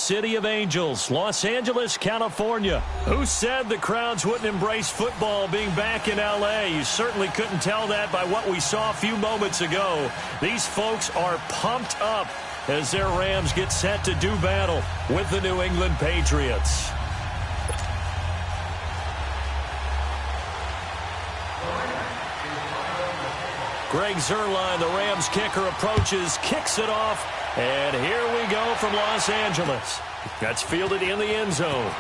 City of Angels, Los Angeles, California. Who said the crowds wouldn't embrace football being back in L.A.? You certainly couldn't tell that by what we saw a few moments ago. These folks are pumped up as their Rams get set to do battle with the New England Patriots. Greg Zuerlein, the Rams kicker, approaches, kicks it off, and here we go from Los Angeles. That's fielded in the end zone.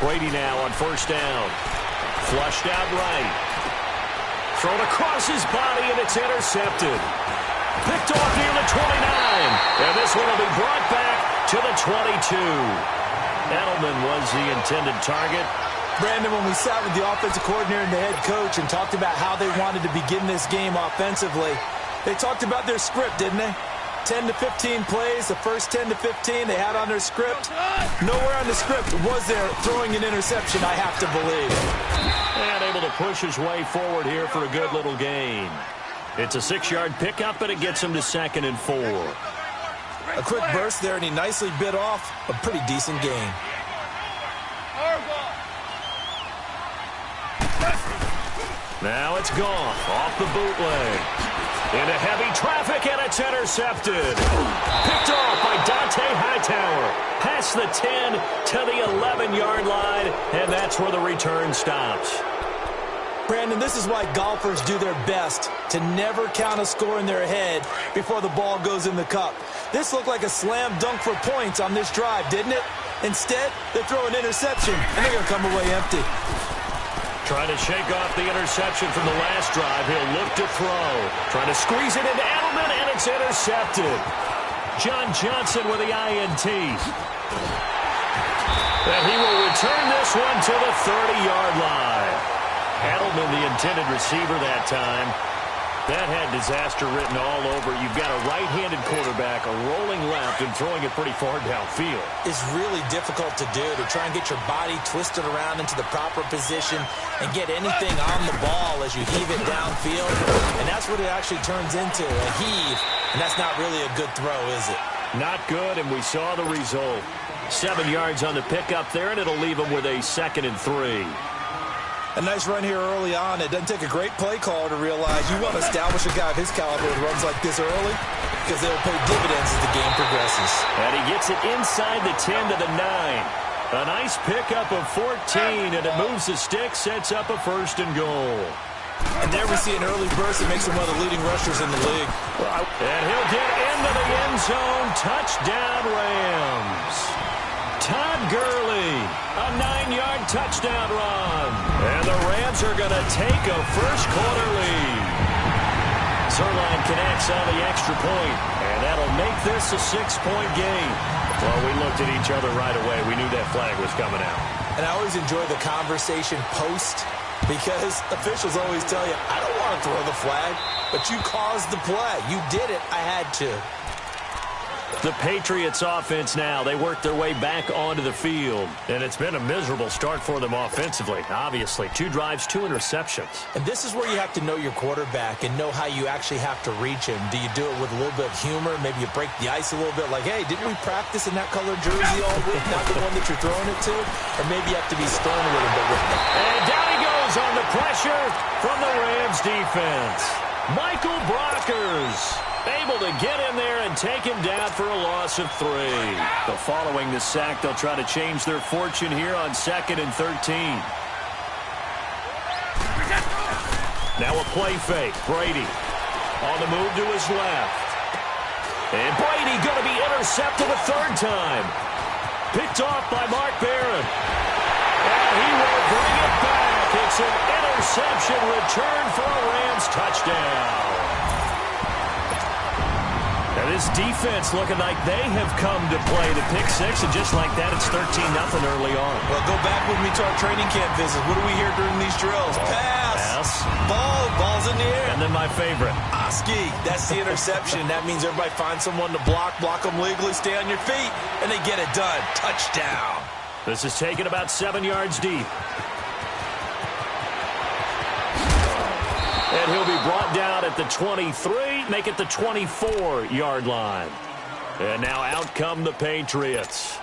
Brady now on first down. Flushed out right. Thrown across his body, and it's intercepted. Picked off near the 29. And this one will be brought back to the 22. Edelman was the intended target. Brandon, when we sat with the offensive coordinator and the head coach and talked about how they wanted to begin this game offensively, they talked about their script, didn't they? 10 to 15 plays, the first 10 to 15 they had on their script. Nowhere on the script was there throwing an interception, I have to believe. And able to push his way forward here for a good little gain. It's a 6-yard pickup, and it gets him to 2nd and 4. A quick burst there, and he nicely bit off a pretty decent gain. Now it's gone off the bootleg. Into heavy traffic, and it's intercepted. Picked off by Dante Hightower. Past the 10 to the 11-yard line, and that's where the return stops. Brandon, this is why golfers do their best to never count a score in their head before the ball goes in the cup. This looked like a slam dunk for points on this drive, didn't it? Instead, they throw an interception, and they're going to come away empty. Trying to shake off the interception from the last drive. He'll look to throw. Trying to squeeze it into Edelman, and it's intercepted. John Johnson with the INT. And he will return this one to the 30-yard line. Edelman, the intended receiver that time. That had disaster written all over. You've got a right-handed quarterback, a rolling left, and throwing it pretty far downfield. It's really difficult to do, to try and get your body twisted around into the proper position and get anything on the ball as you heave it downfield. And that's what it actually turns into, a heave. And that's not really a good throw, is it? Not good, and we saw the result. 7 yards on the pickup there, and it'll leave him with a 2nd and 3. A nice run here early on. It doesn't take a great play caller to realize you want to establish a guy of his caliber with runs like this early because they'll pay dividends as the game progresses. And he gets it inside the 10 to the 9. A nice pickup of 14, and it moves the stick, sets up a 1st and goal. And there we see an early burst that makes him one of the leading rushers in the league. And he'll get into the end zone. Touchdown, Rams. Todd Gurley, a 9-yard touchdown run. And the Rams are going to take a first-quarter lead. Zuerlein connects on the extra point, and that'll make this a 6-point game. Well, we looked at each other right away. We knew that flag was coming out. And I always enjoy the conversation post because officials always tell you, I don't want to throw the flag, but you caused the play. You did it. I had to. The Patriots offense now, they work their way back onto the field. And it's been a miserable start for them offensively, obviously. 2 drives, 2 interceptions. And this is where you have to know your quarterback and know how you actually have to reach him. Do you do it with a little bit of humor? Maybe you break the ice a little bit like, hey, didn't we practice in that colored jersey all week? Not the one that you're throwing it to? Or maybe you have to be stern with him. And down he goes on the pressure from the Rams defense. Michael Brockers able to get in there and take him down for a loss of 3. But following the sack, they'll try to change their fortune here on 2nd and 13. Now a play fake. Brady on the move to his left. And Brady going to be intercepted a 3rd time. Picked off by Mark Barron. And he will bring it back. It's an interception return for a Rams touchdown. And this defense looking like they have come to play the pick 6, and just like that, it's 13-0 early on. Well, go back with me to our training camp visit. What do we hear during these drills? Pass. And then my favorite. Ski, that's the interception. That means everybody finds someone to block them legally, stay on your feet, and they get it done. Touchdown. This is taken about 7 yards deep. And he'll be brought down at the 23, make it the 24-yard line. And now out come the Patriots.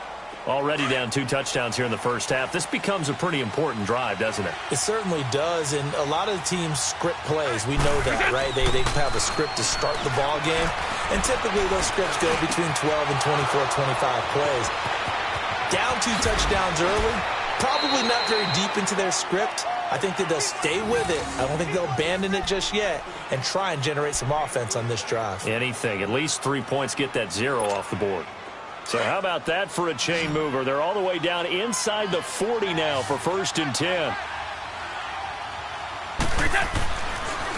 Already down 2 touchdowns here in the first half. This becomes a pretty important drive, doesn't it? It certainly does, and a lot of teams script plays. We know that, right? They have a script to start the ball game, and typically those scripts go between 12 and 24, 25 plays. Down 2 touchdowns early, probably not very deep into their script. I think that they'll stay with it. I don't think they'll abandon it just yet and try and generate some offense on this drive. Anything. At least 3 points, get that 0 off the board. So how about that for a chain mover? They're all the way down inside the 40 now for 1st and 10.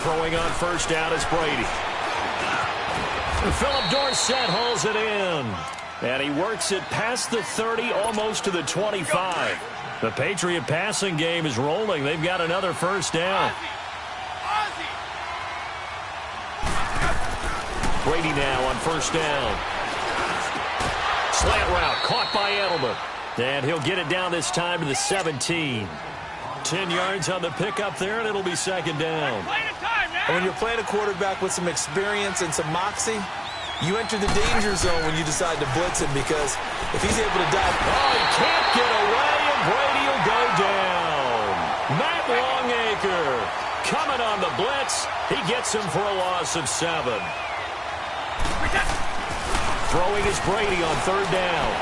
Throwing on first down is Brady. Philip Dorsett hauls it in. And he works it past the 30, almost to the 25. The Patriot passing game is rolling. They've got another first down. Brady now on first down. Slant route caught by Edelman. And he'll get it down this time to the 17. 10 yards on the pickup there, and it'll be 2nd down. And when you're playing a quarterback with some experience and some moxie, you enter the danger zone when you decide to blitz him, because if he's able to dive... Oh, he can't get away, and Brady will go down. Matt Longacre coming on the blitz. He gets him for a loss of 7. Throwing is Brady on 3rd down.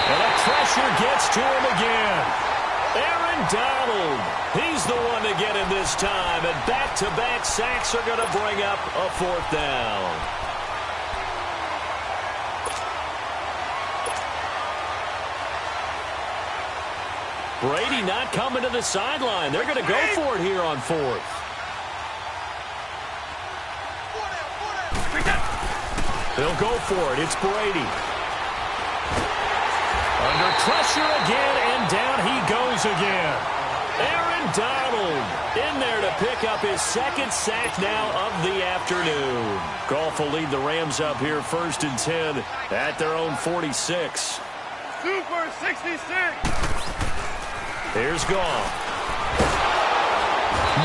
And the pressure gets to him again. Aaron Donald, he's the one to get him this time. And back-to-back sacks are going to bring up a 4th down. Brady not coming to the sideline. They're going to go for it here on 4th. They'll go for it. It's Brady. Under pressure again, and down he goes again. Aaron Donald in there to pick up his 2nd sack now of the afternoon. Goff will lead the Rams up here 1st and 10 at their own 46. Super 66. Here's Goff.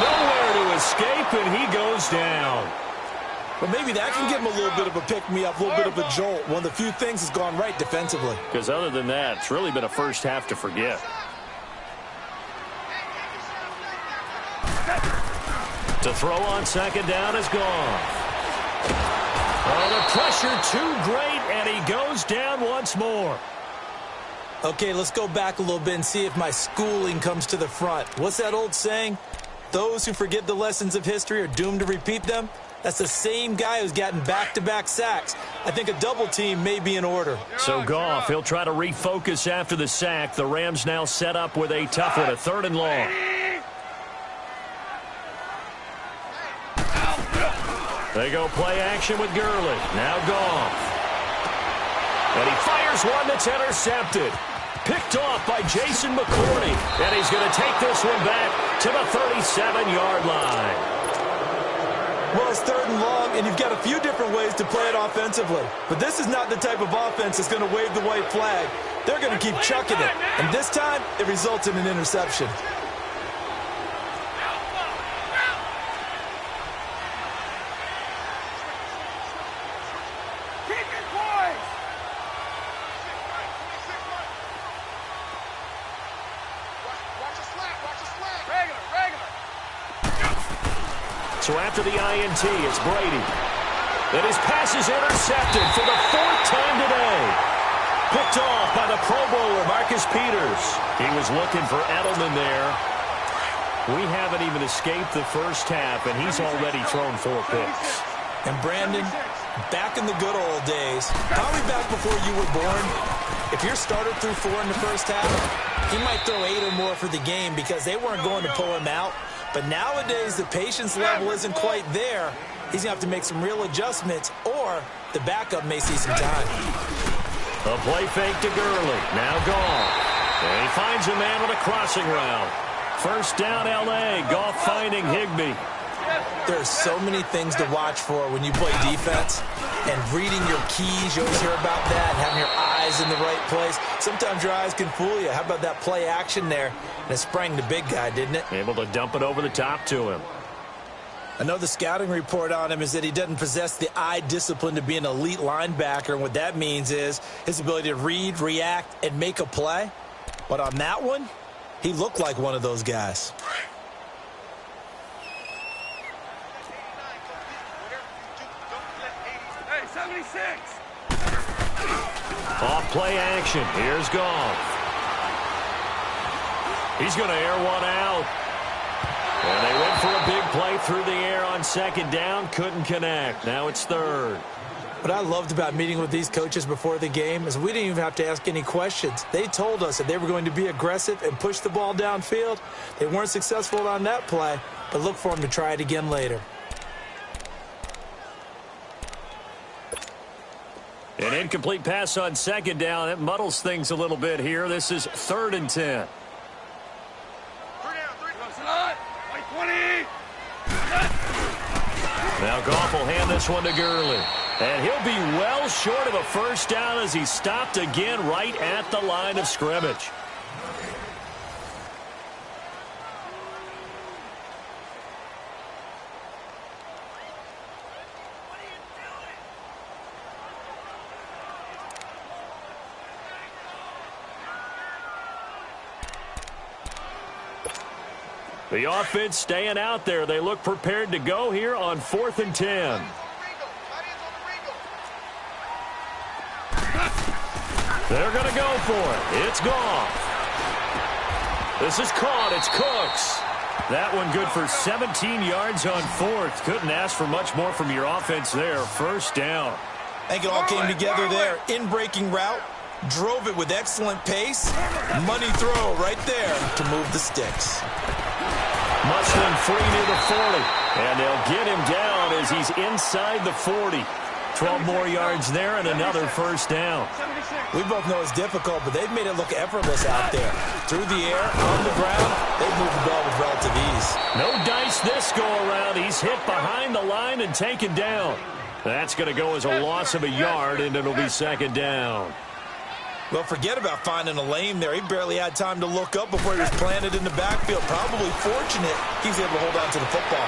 Nowhere to escape, and he goes down. But maybe that can give him a little bit of a pick-me-up, a little bit of a jolt. One of the few things has gone right defensively. Because other than that, it's really been a first half to forget. To throw on 2nd down is Goff. Oh, the pressure too great, and he goes down once more. Okay, let's go back a little bit and see if my schooling comes to the front. What's that old saying? Those who forget the lessons of history are doomed to repeat them. That's the same guy who's gotten back-to-back sacks. I think a double team may be in order. So Goff, he'll try to refocus after the sack. The Rams now set up with a tough one, a 3rd and long. They go play action with Gurley. Now Goff. And he fires one that's intercepted. Picked off by Jason McCourty. And he's going to take this one back to the 37-yard line. Well, it's 3rd and long, and you've got a few different ways to play it offensively. But this is not the type of offense that's going to wave the white flag. They're going to keep chucking it. And this time, it results in an interception. So after the INT, it's Brady. And his pass is intercepted for the 4th time today. Picked off by the Pro Bowler, Marcus Peters. He was looking for Edelman there. We haven't even escaped the first half, and he's already thrown 4 picks. And Brandon, back in the good old days, probably back before you were born, if your starter threw 4 in the first half, he might throw 8 or more for the game because they weren't going to pull him out. But nowadays, the patience level isn't quite there. He's going to have to make some real adjustments, or the backup may see some time. A play fake to Gurley. Now Goff. And he finds a man with a crossing route. First down, L.A. Goff finding Higbee. There are so many things to watch for when you play defense, and reading your keys, you always hear about that, and having your eyes in the right place. Sometimes your eyes can fool you. How about that play action there? And it sprang the big guy, didn't it? Able to dump it over the top to him. I know the scouting report on him is that he doesn't possess the eye discipline to be an elite linebacker, and what that means is his ability to read, react, and make a play. But on that one, he looked like one of those guys. Hey, 76. Off play action. Here's Goff. He's going to air one out. And they went for a big play through the air on second down. Couldn't connect. Now it's third. What I loved about meeting with these coaches before the game is we didn't even have to ask any questions. They told us that they were going to be aggressive and push the ball downfield. They weren't successful on that play, but look for them to try it again later. An incomplete pass on second down. That muddles things a little bit here. This is 3rd and 10. 20. Now Goff will hand this one to Gurley. And he'll be well short of a first down as he's stopped again right at the line of scrimmage. The offense staying out there. They look prepared to go here on 4th and 10. They're going to go for it. It's Goff. This is caught. It's Cooks. That one good for 17 yards on 4th. Couldn't ask for much more from your offense there. First down. I think it all came together there. In-breaking route. Drove it with excellent pace. Money throw right there to move the sticks. Muslim free near the 40. And they'll get him down as he's inside the 40. 12 more yards there and another first down. We both know it's difficult, but they've made it look effortless out there. Through the air, on the ground, they've moved the ball with relative ease. No dice this go-around. He's hit behind the line and taken down. That's going to go as a loss of a yard, and it'll be second down. Well, forget about finding a lane there. He barely had time to look up before he was planted in the backfield. Probably fortunate he's able to hold on to the football.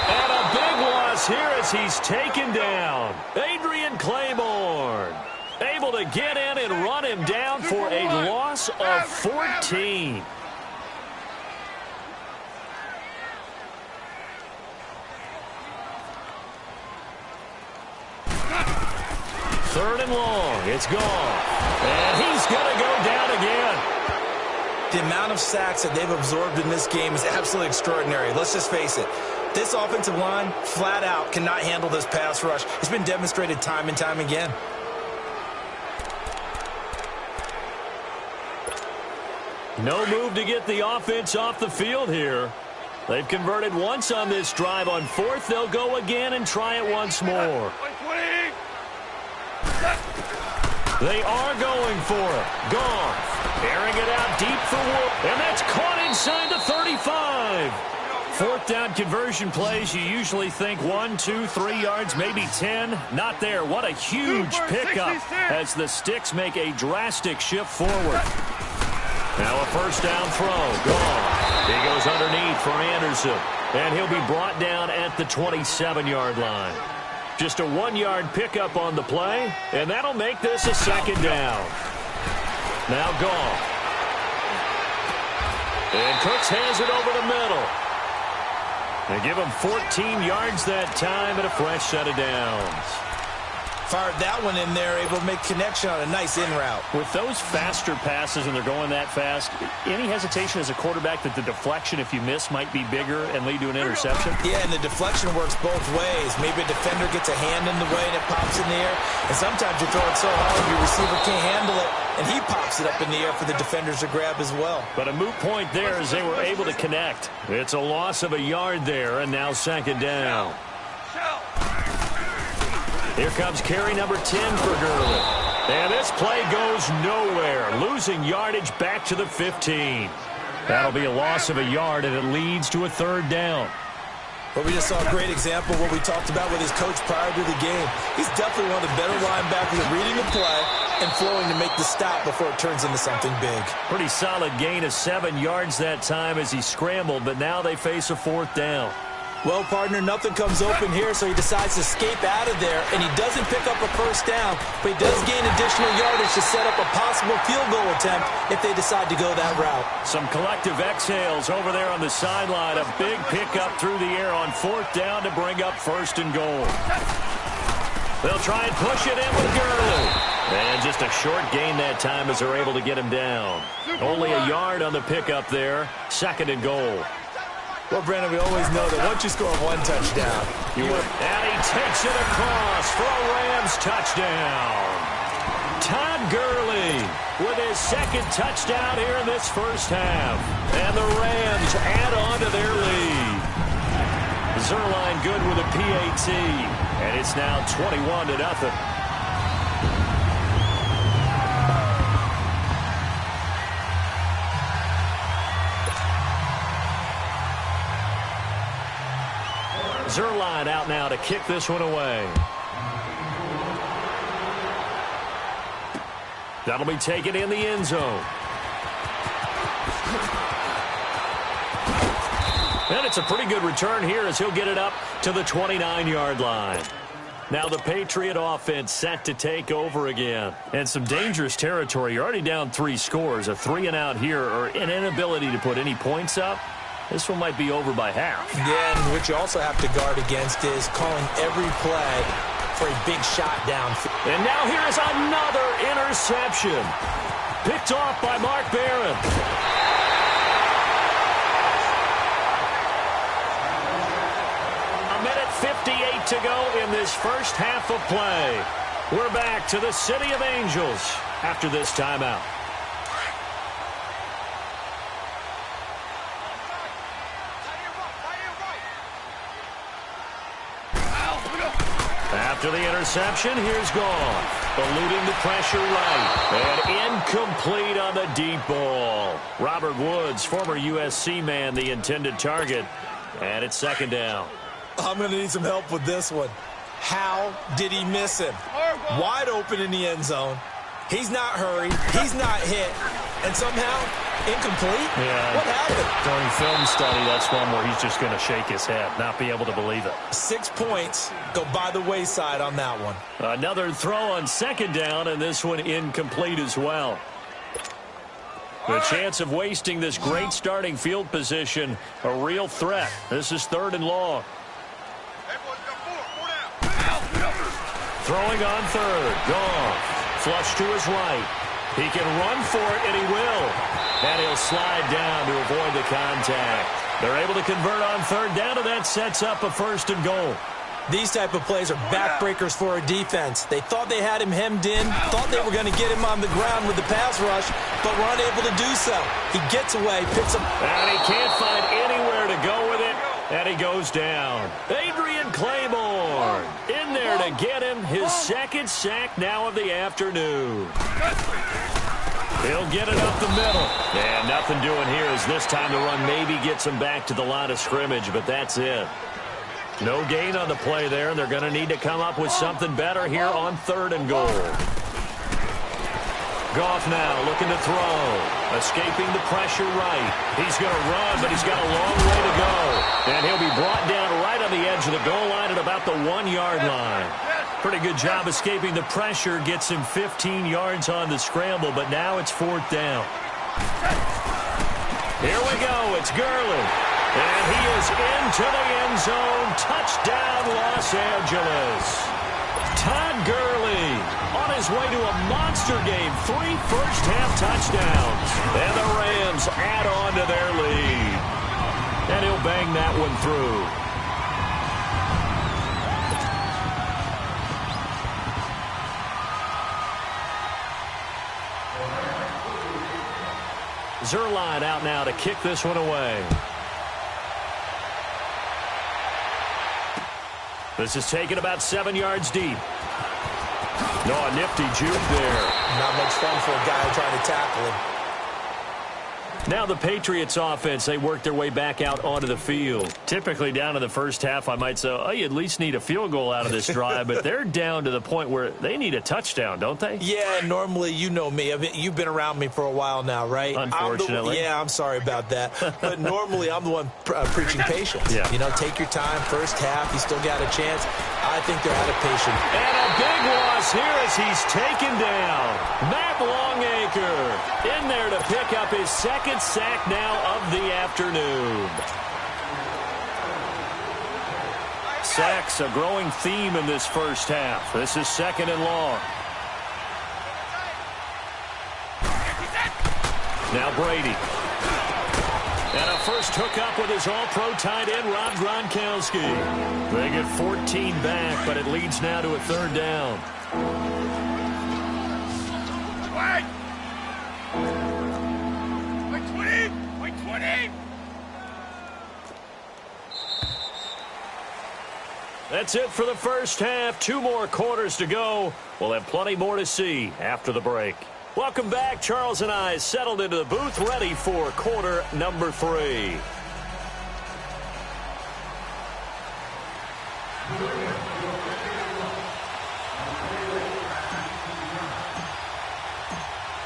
And a big loss here as he's taken down. Adrian Claiborne able to get in and run him down for a loss of 14. Third and long. It's gone. And he's going to go down again. The amount of sacks that they've absorbed in this game is absolutely extraordinary. Let's just face it. This offensive line, flat out, cannot handle this pass rush. It's been demonstrated time and time again. No move to get the offense off the field here. They've converted once on this drive. On 4th, they'll go again and try it once more. They are going for it. Goff airing it out deep for Wood. And that's caught inside the 35. 4th down conversion plays, you usually think 1, 2, 3 yards, maybe 10. Not there. What a huge pickup as the Sticks make a drastic shift forward. Now a first down throw. Goff. He goes underneath for Anderson. And he'll be brought down at the 27-yard line. Just a 1-yard pickup on the play, and that'll make this a second down. Now Goff. And Cooks hands it over the middle. They give him 14 yards that time and a fresh set of downs. Fired that one in there, able to make connection on a nice in route. With those faster passes and they're going that fast, any hesitation as a quarterback that the deflection, if you miss, might be bigger and lead to an interception? Yeah, and the deflection works both ways. Maybe a defender gets a hand in the way and it pops in the air. And sometimes you throw it so hard your receiver can't handle it, and he pops it up in the air for the defenders to grab as well. But a moot point there as they were able to connect. It's a loss of a yard there, and now second down. Here comes carry number 10 for Gurley. And this play goes nowhere, losing yardage back to the 15. That'll be a loss of a yard, and it leads to a third down. Well, we just saw a great example of what we talked about with his coach prior to the game. He's definitely one of the better linebackers at reading the play and flowing to make the stop before it turns into something big. Pretty solid gain of 7 yards that time as he scrambled, but now they face a 4th down. Well, partner, nothing comes open here, so he decides to escape out of there, and he doesn't pick up a first down, but he does gain additional yardage to set up a possible field goal attempt if they decide to go that route. Some collective exhales over there on the sideline. A big pickup through the air on 4th down to bring up 1st and goal. They'll try and push it in with Gurley. And just a short gain that time as they're able to get him down. Only a yard on the pickup there. 2nd and goal. Well, Brandon, we always know that once you score 1 touchdown, and he takes it across for a Rams touchdown. Todd Gurley with his 2nd touchdown here in this first half. And the Rams add on to their lead. Zuerlein good with a PAT. And it's now 21-0. Zuerlein out now to kick this one away. That'll be taken in the end zone. And it's a pretty good return here as he'll get it up to the 29-yard line. Now the Patriot offense set to take over again. And some dangerous territory. You're already down 3 scores. A 3-and-out here or an inability to put any points up. This one might be over by half. Yeah, and what you also have to guard against is calling every play for a big shot downfield. And now here is another interception. Picked off by Mark Barron. A minute 58 to go in this first half of play. We're back to the City of Angels after this timeout. After the interception, here's Goff. Eluding the pressure right. And incomplete on the deep ball. Robert Woods, former USC man, the intended target. And it's 2nd down. I'm going to need some help with this one. How did he miss him? Wide open in the end zone. He's not hurried. He's not hit. And somehow, incomplete? Yeah. What happened? During film study, that's one where he's just going to shake his head, not be able to believe it. 6 points go by the wayside on that one. Another throw on 2nd down, and this one incomplete as well. The chance of wasting this great starting field position, a real threat. This is 3rd and long. Throwing on 3rd. Goff. Flush to his right. He can run for it, and he will. And he'll slide down to avoid the contact. They're able to convert on 3rd down, and that sets up a 1st and goal. These type of plays are backbreakers for a defense. They thought they had him hemmed in, thought they were going to get him on the ground with the pass rush, but were unable to do so. He gets away, picks up. And he can't find anywhere to go with it, and he goes down. Adrian Claiborne in there to get him his 2nd sack now of the afternoon. He'll get it up the middle. And nothing doing here as this time the run maybe gets him back to the line of scrimmage, but that's it. No gain on the play there, and they're going to need to come up with something better here on 3rd and goal. Goff now looking to throw. Escaping the pressure right. He's going to run, but he's got a long way to go. And he'll be brought down right on the edge of the goal line at about the 1-yard line. Pretty good job escaping the pressure. Gets him 15 yards on the scramble, but now it's 4th down. Here we go. It's Gurley. And he is into the end zone. Touchdown, Los Angeles. Todd Gurley on his way to a monster game. 3 first-half touchdowns. And the Rams add on to their lead. And he'll bang that one through. Zuerlein out now to kick this one away. This is taken about 7 yards deep. No, a nifty juke there. Not much fun for a guy trying to tackle him. Now the Patriots offense, they work their way back out onto the field. Typically down in the first half, I might say, oh, you at least need a field goal out of this drive, but they're down to the point where they need a touchdown, don't they? Yeah, normally, you know me. You've been around me for a while now, right? Unfortunately. I'm sorry about that. But normally, I'm the one preaching patience. Yeah. You know, take your time. First half, you still got a chance. I think they're out of patience. And a big loss here as he's taken down. Matt Longacre in there to pick up his second sack now of the afternoon. Sacks a growing theme in this first half. This is 2nd and long. Now Brady. And a first hookup with his all-pro tight end, Rob Gronkowski. They get 14 back, but it leads now to a 3rd down. Wait! Wait 20! Wait 20! That's it for the first half. 2 more quarters to go. We'll have plenty more to see after the break. Welcome back. Charles and I settled into the booth, ready for quarter number 3.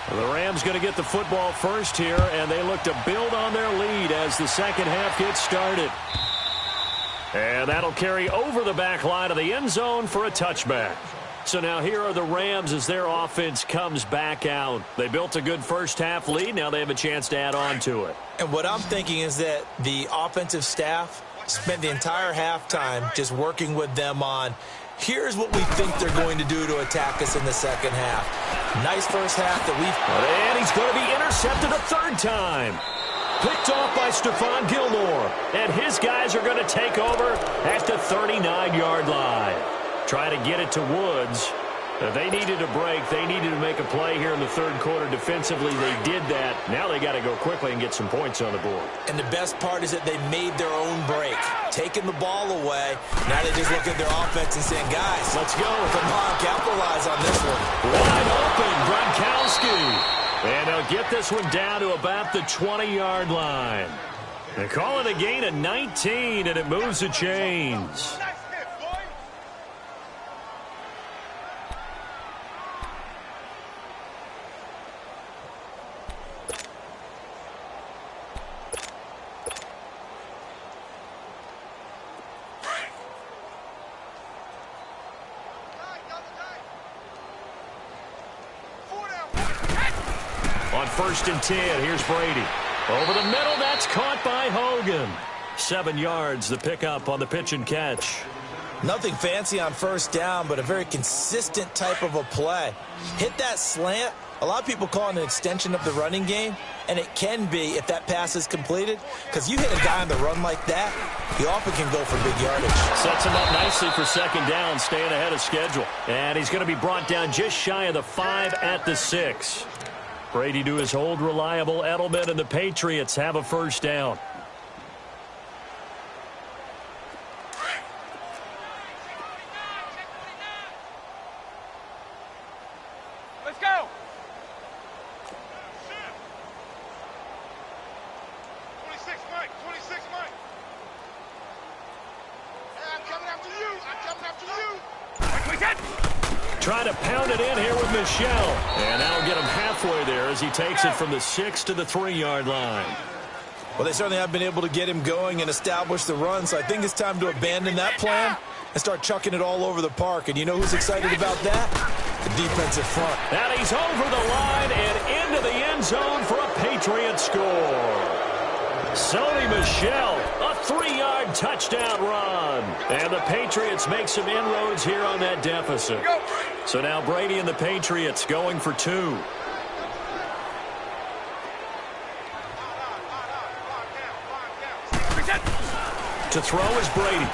The Rams going to get the football first here, and they look to build on their lead as the second half gets started. And that'll carry over the back line of the end zone for a touchback. So now here are the Rams as their offense comes back out. They built a good first half lead. Now they have a chance to add on to it. And what I'm thinking is that the offensive staff spent the entire halftime just working with them on, here's what we think they're going to do to attack us in the second half. Nice first half that we've... And he's going to be intercepted a 3rd time. Picked off by Stephon Gilmore. And his guys are going to take over at the 39-yard line. Try to get it to Woods. They needed a break. They needed to make a play here in the 3rd quarter defensively. They did that. Now they got to go quickly and get some points on the board. And the best part is that they made their own break. Taking the ball away. Now they just look at their offense and saying, guys, let's go. Come on, capitalize on this one. Wide open, Gronkowski. And they'll get this one down to about the 20-yard line. They call it a gain of 19, and it moves the chains. On 1st and 10, here's Brady. Over the middle, that's caught by Hogan. 7 yards, the pickup on the pitch and catch. Nothing fancy on first down, but a very consistent type of a play. Hit that slant. A lot of people call it an extension of the running game, and it can be if that pass is completed, because you hit a guy on the run like that, he often can go for big yardage. Sets him up nicely for 2nd down, staying ahead of schedule. And he's going to be brought down just shy of the 5 at the 6. Brady to his old reliable Edelman, and the Patriots have a first down. Let's go! 26, Mike! 26, Mike! Hey, I'm coming after you! I'm coming after you! Quick, quick, Trying to pound it in here with Michel. And that'll get him halfway there as he takes it from the 6 to the 3-yard line. Well, they certainly have been able to get him going and establish the run, so I think it's time to abandon that plan and start chucking it all over the park. And you know who's excited about that? The defensive front. And he's over the line and into the end zone for a Patriot score. Sony Michel, a 3-yard touchdown run. And the Patriots make some inroads here on that deficit. So now Brady and the Patriots going for 2. To throw is Brady.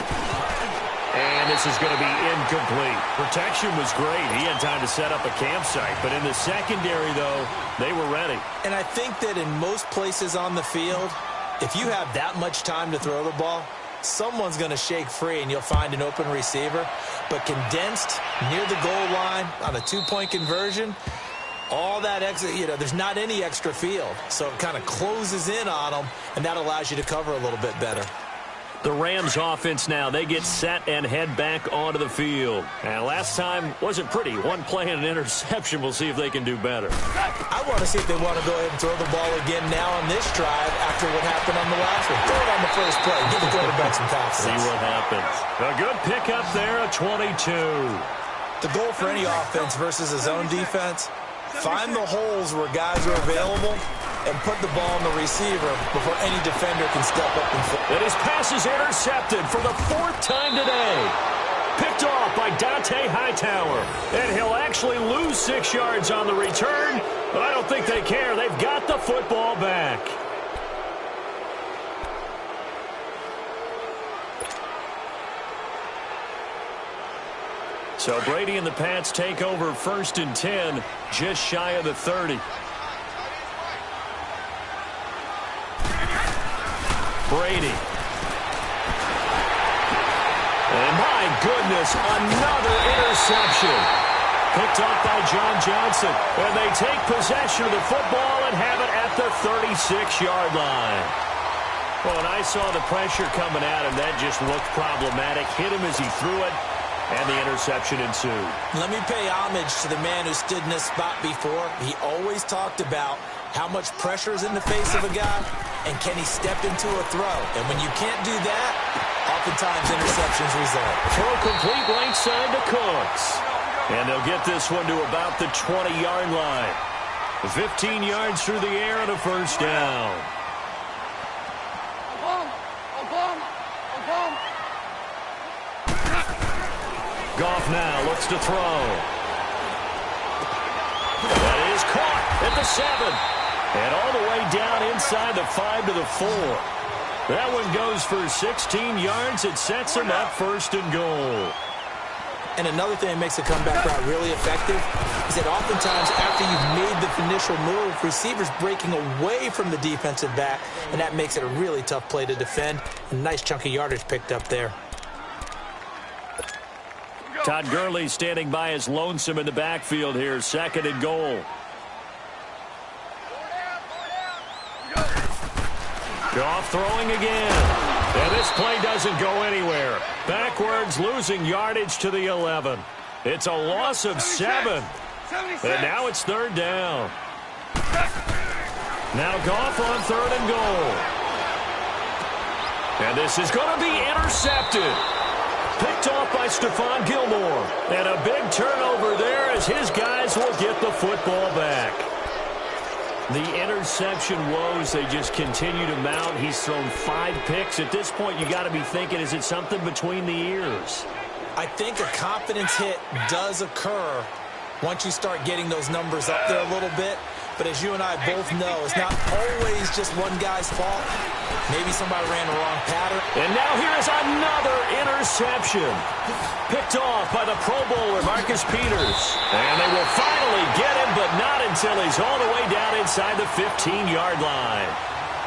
And this is going to be incomplete. Protection was great. He had time to set up a campsite. But in the secondary, though, they were ready. And I think that in most places on the field, if you have that much time to throw the ball, someone's going to shake free and you'll find an open receiver. But condensed near the goal line on a 2-point conversion, all that extra, there's not any extra field. So it kind of closes in on them, and that allows you to cover a little bit better. The Rams offense now, they get set and head back onto the field. And last time wasn't pretty. One play and an interception. We'll see if they can do better. I want to see if they want to go ahead and throw the ball again now on this drive after what happened on the last one. Throw it on the first play. Give the quarterback some confidence. See what happens. A good pickup there, a 22. The goal for any offense versus his own defense, find the holes where guys are available and put the ball on the receiver before any defender can step up and fit. And his pass is intercepted for the 4th time today. Picked off by Dante Hightower. And he'll actually lose 6 yards on the return, but I don't think they care. They've got the football back. So Brady and the Pats take over 1st and 10, just shy of the 30. Brady. And my goodness, another interception. Picked off by John Johnson. And they take possession of the football and have it at the 36-yard line. Well, when I saw the pressure coming at him, that just looked problematic. Hit him as he threw it, and the interception ensued. Let me pay homage to the man who stood in this spot before. He always talked about how much pressure is in the face of a guy, and can he step into a throw? And when you can't do that, oftentimes interceptions result. Throw complete right side to Cooks. And they'll get this one to about the 20-yard line. 15 yards through the air and a first down. Goff now looks to throw. That is caught at the 7. And all the way down inside the 5 to the 4. That one goes for 16 yards. It sets him up 1st and goal. And another thing that makes a comeback route really effective is that oftentimes after you've made the initial move, receivers breaking away from the defensive back, and that makes it a really tough play to defend. A nice chunk of yardage picked up there. Todd Gurley standing by as lonesome in the backfield here. 2nd and goal. Goff throwing again. And this play doesn't go anywhere. Backwards, losing yardage to the 11. It's a loss of 7. And now it's 3rd down. Now Goff on 3rd and goal. And this is going to be intercepted. Picked off by Stephon Gilmore. And a big turnover there as his guys will get the football back. The interception woes, they just continue to mount. He's thrown 5 picks. At this point, you got to be thinking, is it something between the ears? I think a confidence hit does occur once you start getting those numbers up there a little bit. But as you and I both know, it's not always just one guy's fault. Maybe somebody ran the wrong pattern. And now here is another interception. Picked off by the Pro Bowler, Marcus Peters. And they will finally get him, but not until he's all the way down inside the 15-yard line.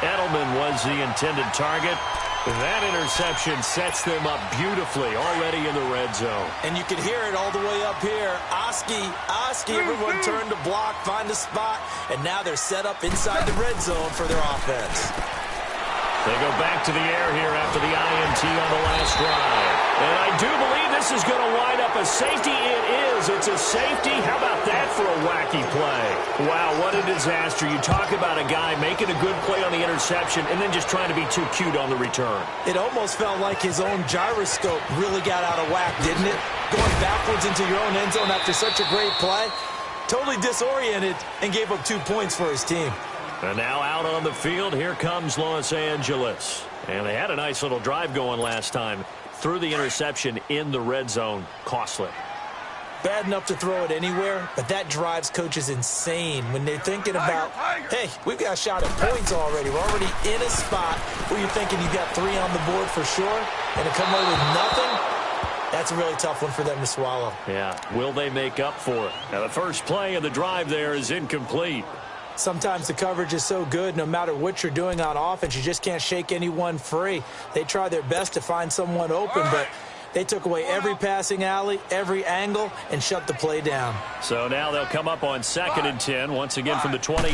Edelman was the intended target. That interception sets them up beautifully already in the red zone. And you can hear it all the way up here. Oski, everyone turned to block, find a spot, and now they're set up inside the red zone for their offense. They go back to the air here after the INT on the last drive. And I do believe this is going to wind up a safety. It is. It's a safety. How about that for a wacky play? Wow, what a disaster. You talk about a guy making a good play on the interception and then just trying to be too cute on the return. It almost felt like his own gyroscope really got out of whack, didn't it? Going backwards into your own end zone after such a great play. Totally disoriented and gave up 2 points for his team. And now out on the field, here comes Los Angeles. And they had a nice little drive going last time. Threw the interception in the red zone. Costly. Bad enough to throw it anywhere, but that drives coaches insane when they're thinking about, hey, we've got a shot at points already. We're already in a spot where you're thinking you've got 3 on the board for sure, and to come away with nothing, that's a really tough one for them to swallow. Yeah, will they make up for it? Now, the first play of the drive there is incomplete. Sometimes the coverage is so good, no matter what you're doing on offense, you just can't shake anyone free. They try their best to find someone open, but They took away every passing alley, every angle, and shut the play down. So now they'll come up on 2nd and 10, once again from the 28.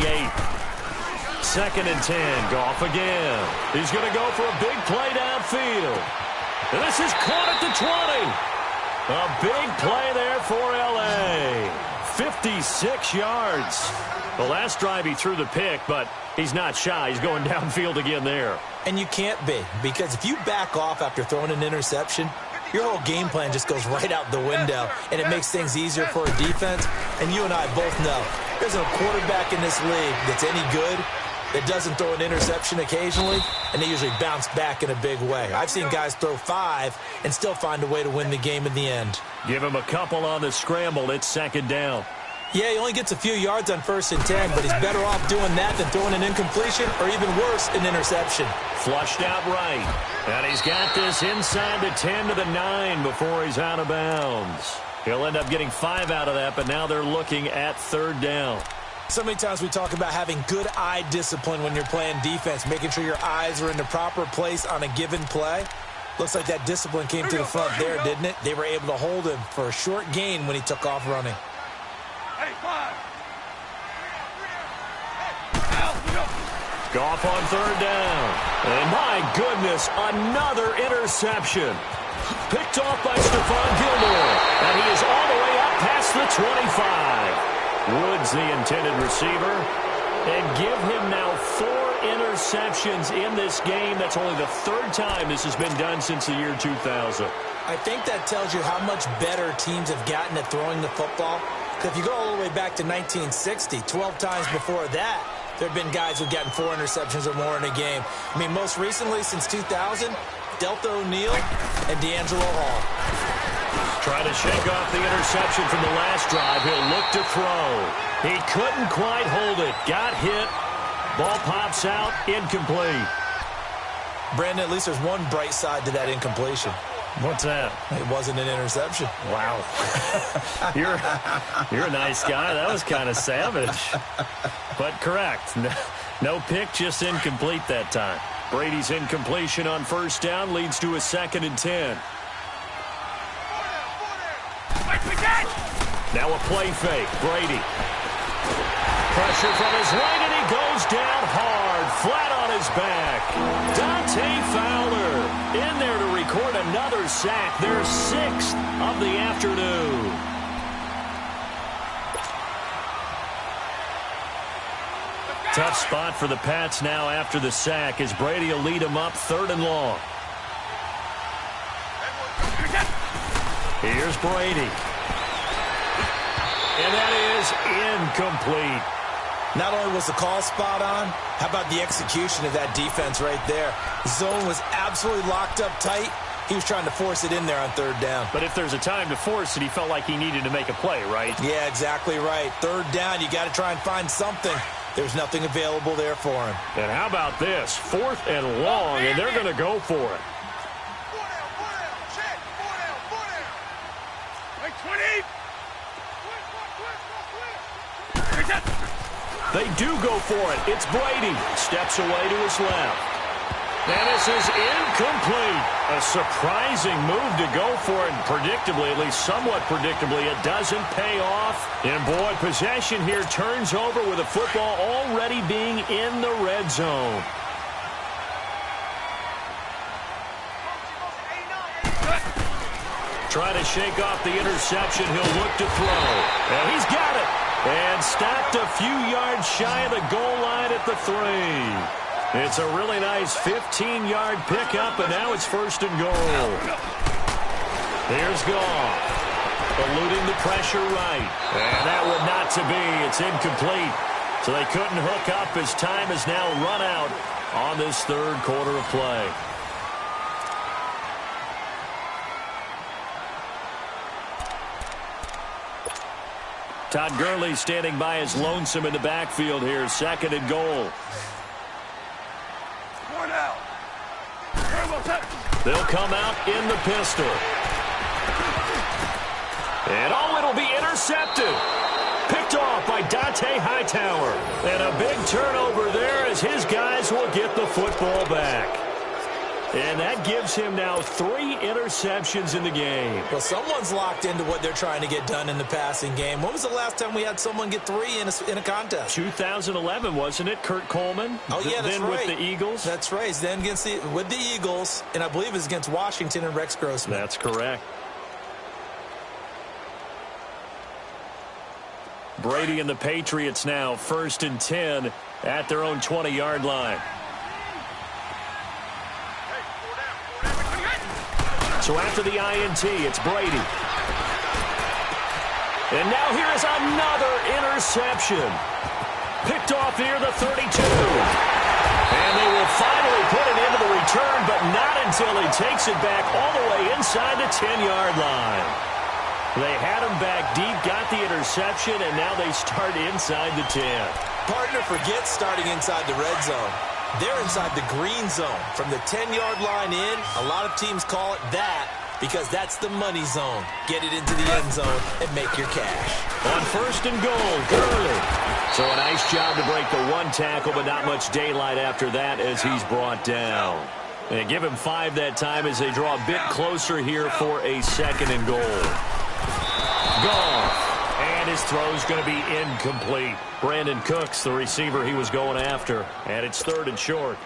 2nd and 10, Goff again. He's going to go for a big play downfield. And this is caught at the 20. A big play there for L.A. 56 yards. The last drive he threw the pick, but he's not shy. He's going downfield again there. And you can't be, because if you back off after throwing an interception, your whole game plan just goes right out the window, and it makes things easier for a defense. And you and I both know there's no quarterback in this league that's any good that doesn't throw an interception occasionally, and they usually bounce back in a big way. I've seen guys throw 5 and still find a way to win the game in the end. Give him a couple on the scramble. It's 2nd down. Yeah, he only gets a few yards on 1st and 10, but he's better off doing that than throwing an incompletion or even worse, an interception. Flushed out right. And he's got this inside the 10 to the 9 before he's out of bounds. He'll end up getting 5 out of that, but now they're looking at 3rd down. So many times we talk about having good eye discipline when you're playing defense, making sure your eyes are in the proper place on a given play. Looks like that discipline came to the front there, didn't it? They were able to hold him for a short gain when he took off running. Goff on 3rd down. And my goodness, another interception. Picked off by Stephon Gilmore. And he is all the way up past the 25. Woods, the intended receiver. And give him now 4 interceptions in this game. That's only the 3rd time this has been done since the year 2000. I think that tells you how much better teams have gotten at throwing the football. Because if you go all the way back to 1960, 12 times before that, there have been guys who've gotten 4 interceptions or more in a game. I mean, most recently, since 2000, Deltha O'Neal and D'Angelo Hall. Trying to shake off the interception from the last drive. He'll look to throw. He couldn't quite hold it. Got hit. Ball pops out. Incomplete. Brandon, at least there's one bright side to that incompletion. What's that? It wasn't an interception. Wow. You're a nice guy. That was kind of savage. But correct. No pick, just incomplete that time. Brady's incompletion on 1st down leads to a 2nd and 10. Now a play fake. Brady. Pressure from his right, and he goes down hard, flat on his back. Dante Fowler in there to record another sack, their 6th of the afternoon. Tough spot for the Pats now after the sack as Brady will lead them up 3rd and long. Here's Brady. And that is incomplete. Not only was the call spot on, how about the execution of that defense right there? Zone was absolutely locked up tight. He was trying to force it in there on 3rd down. But if there's a time to force it, he felt like he needed to make a play, right? Yeah, exactly right. 3rd down, you got to try and find something. There's nothing available there for him. And how about this? 4th and long, and they're going to go for it. They do go for it. It's Brady. Steps away to his left. And this is incomplete. A surprising move to go for it. And predictably, at least somewhat predictably, it doesn't pay off. And boy, possession here turns over with the football already being in the red zone. Try to shake off the interception. He'll look to throw. And he's got it. And stopped a few yards shy of the goal line at the 3. It's a really nice 15-yard pickup, and now it's 1st and goal. Here's Goff. Eluding the pressure right. And that would not to be. It's incomplete. So they couldn't hook up as time has now run out on this 3rd quarter of play. Todd Gurley standing by his lonesome in the backfield here. 2nd and goal. They'll come out in the pistol. And it'll be intercepted. Picked off by Dante Hightower. And a big turnover there as his guys will get the football back. And that gives him now 3 interceptions in the game. Well, someone's locked into what they're trying to get done in the passing game. When was the last time we had someone get 3 in a contest? 2011, wasn't it? Kurt Coleman? Oh, yeah, that's then right. with the Eagles? That's right. Then with the Eagles, and I believe it's against Washington and Rex Grossman. That's correct. Brady and the Patriots now 1st and 10 at their own 20-yard line. So after the INT, it's Brady. And now here is another interception. Picked off near the 32. And they will finally put it into the return, but not until he takes it back all the way inside the 10-yard line. They had him back deep, got the interception, and now they start inside the 10. Partner forgets starting inside the red zone. They're inside the green zone. From the 10-yard line in, a lot of teams call it that because that's the money zone. Get it into the end zone and make your cash. On 1st and goal, Gurley. So a nice job to break the 1 tackle, but not much daylight after that as he's brought down. They give him 5 that time as they draw a bit closer here for a 2nd and goal. Goff. And his throw's going to be incomplete. Brandon Cooks, the receiver he was going after. And it's 3rd and short.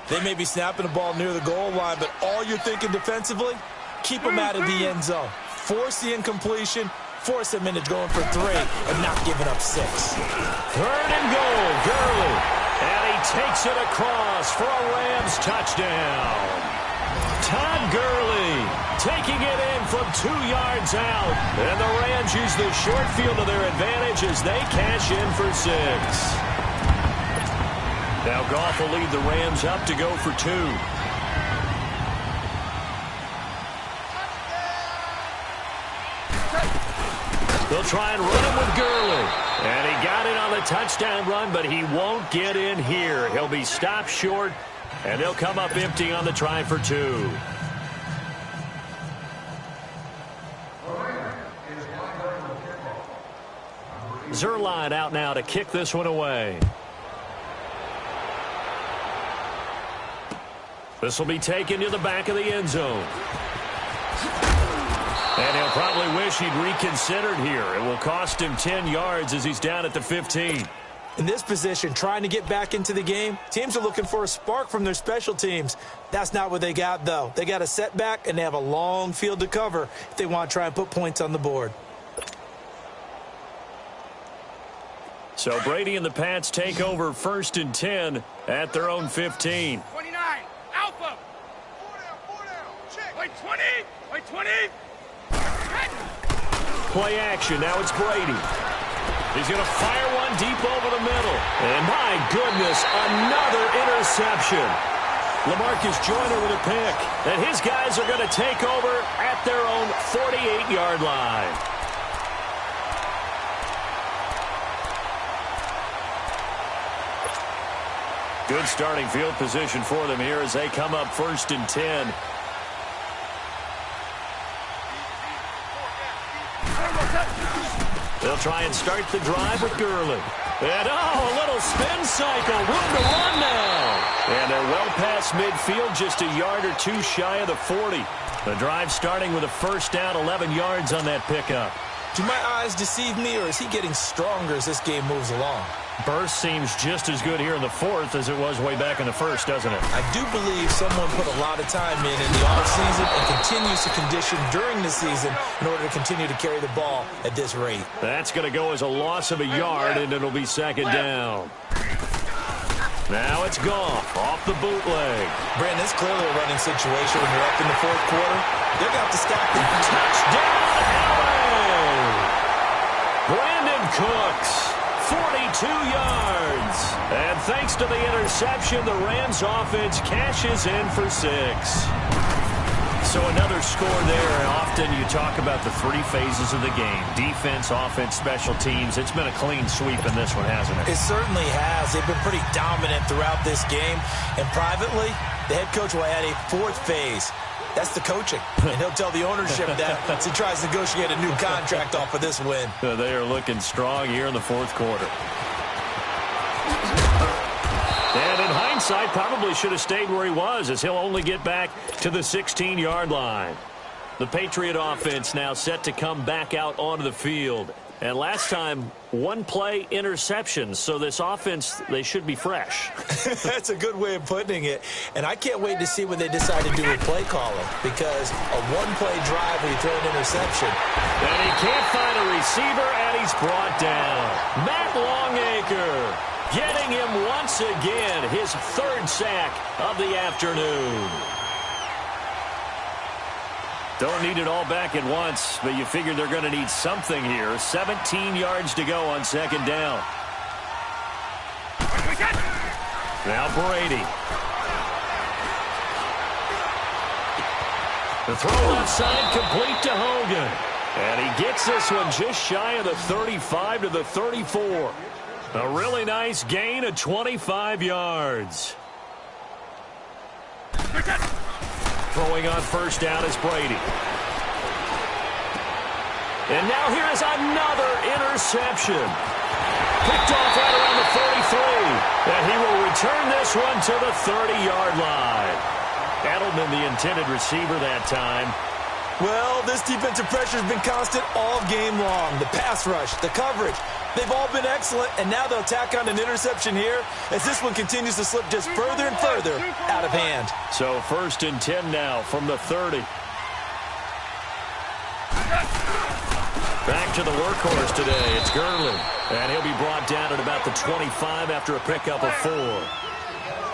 They may be snapping the ball near the goal line, but all you're thinking defensively, keep them out of the end zone. Force the incompletion, force them into going for 3, and not giving up 6. 3rd and goal, Gurley. And he takes it across for a Rams touchdown. Todd Gurley taking it in from 2 yards out. And the Rams use the short field to their advantage as they cash in for 6. Now Goff will lead the Rams up to go for 2. They'll try and run him with Gurley. And he got it on the touchdown run, but he won't get in here. He'll be stopped short, and they'll come up empty on the try for 2. Zuerlein out now to kick this one away. This will be taken to the back of the end zone. And he'll probably wish he'd reconsidered here. It will cost him 10 yards as he's down at the 15. In this position, trying to get back into the game, teams are looking for a spark from their special teams. That's not what they got, though. They got a setback, and they have a long field to cover if they want to try and put points on the board. So Brady and the Pats take over 1st and 10 at their own 15. 29, Alpha. 4 down, check. Wait, 20, wait, 20. Play action, now it's Brady. He's going to fire one deep over the middle. And my goodness, another interception. LaMarcus Joyner with a pick. And his guys are going to take over at their own 48-yard line. Good starting field position for them here as they come up 1st and 10. They'll try and start the drive with Gurley. And, a little spin cycle. Room to run now. And they're well past midfield, just a yard or 2 shy of the 40. The drive starting with a 1st down, 11 yards on that pickup. Do my eyes deceive me, or is he getting stronger as this game moves along? Burst seems just as good here in the 4th as it was way back in the 1st, doesn't it? I do believe someone put a lot of time in the offseason and continues to condition during the season in order to continue to carry the ball at this rate. That's going to go as a loss of a yard, and it'll be 2nd down. Now it's Goff off the bootleg. Brandon, it's clearly a running situation when you're up in the 4th quarter. They're going to have to stack the touchdown. Brandon Cooks, 42 yards. And thanks to the interception, the Rams offense cashes in for 6. So another score there. Often you talk about the 3 phases of the game. Defense, offense, special teams. It's been a clean sweep in this one, hasn't it? It certainly has. They've been pretty dominant throughout this game. And privately, the head coach will add a 4th phase. That's the coaching. And he'll tell the ownership that as he tries to negotiate a new contract off of this win. They are looking strong here in the 4th quarter. And in hindsight, hindsight, probably should have stayed where he was, as he'll only get back to the 16-yard line. The Patriot offense now set to come back out onto the field. And last time, one-play interception. So this offense, they should be fresh. That's a good way of putting it. And I can't wait to see what they decide to do with play calling, because a one-play drive where you throw an interception. And he can't find a receiver, and he's brought down. Matt Longacre getting him once again, his third sack of the afternoon. Don't need it all back at once, but you figure they're going to need something here. 17 yards to go on second down. Now Brady. The throw outside, complete to Hogan. And he gets this one just shy of the 35 to the 34. A really nice gain of 25 yards. Throwing on first down is Brady. And now here is another interception. Picked off right around the 43. And he will return this one to the 30-yard line. Edelman, the intended receiver that time. Well, this defensive pressure has been constant all game long. The pass rush, the coverage, they've all been excellent, and now they'll tack on an interception here as this one continues to slip just further and further out of hand. So 1st and 10 now from the 30. Back to the workhorse today. It's Gurley, and he'll be brought down at about the 25 after a pickup of 4.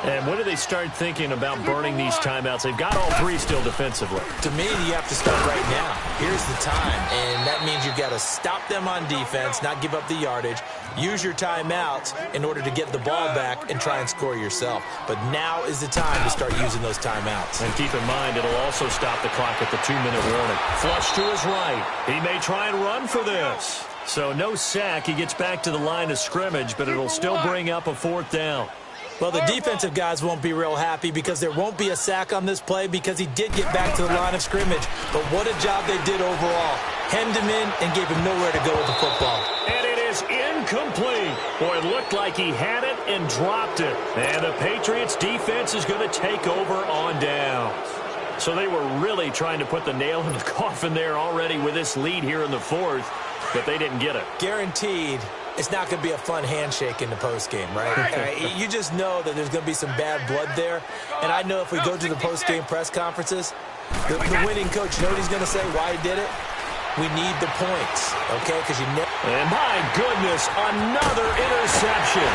And when do they start thinking about burning these timeouts? They've got all 3 still defensively. To me, you have to start right now. Here's the time, and that means you've got to stop them on defense, not give up the yardage, use your timeouts in order to get the ball back and try and score yourself. But now is the time to start using those timeouts. And keep in mind, it'll also stop the clock at the 2-minute warning. Flush to his right. He may try and run for this. So no sack. He gets back to the line of scrimmage, but it'll still bring up a 4th down. Well, the defensive guys won't be real happy because there won't be a sack on this play because he did get back to the line of scrimmage. But what a job they did overall. Hemmed him in and gave him nowhere to go with the football. And it is incomplete. Boy, it looked like he had it and dropped it. And the Patriots defense is going to take over on downs. So they were really trying to put the nail in the coffin there already with this lead here in the 4th, but they didn't get it. Guaranteed. It's not going to be a fun handshake in the postgame, right? You just know that there's going to be some bad blood there. And I know if we go to the postgame press conferences, the winning coach, you know what he's going to say, why he did it? We need the points, okay? Because you never... And my goodness, another interception.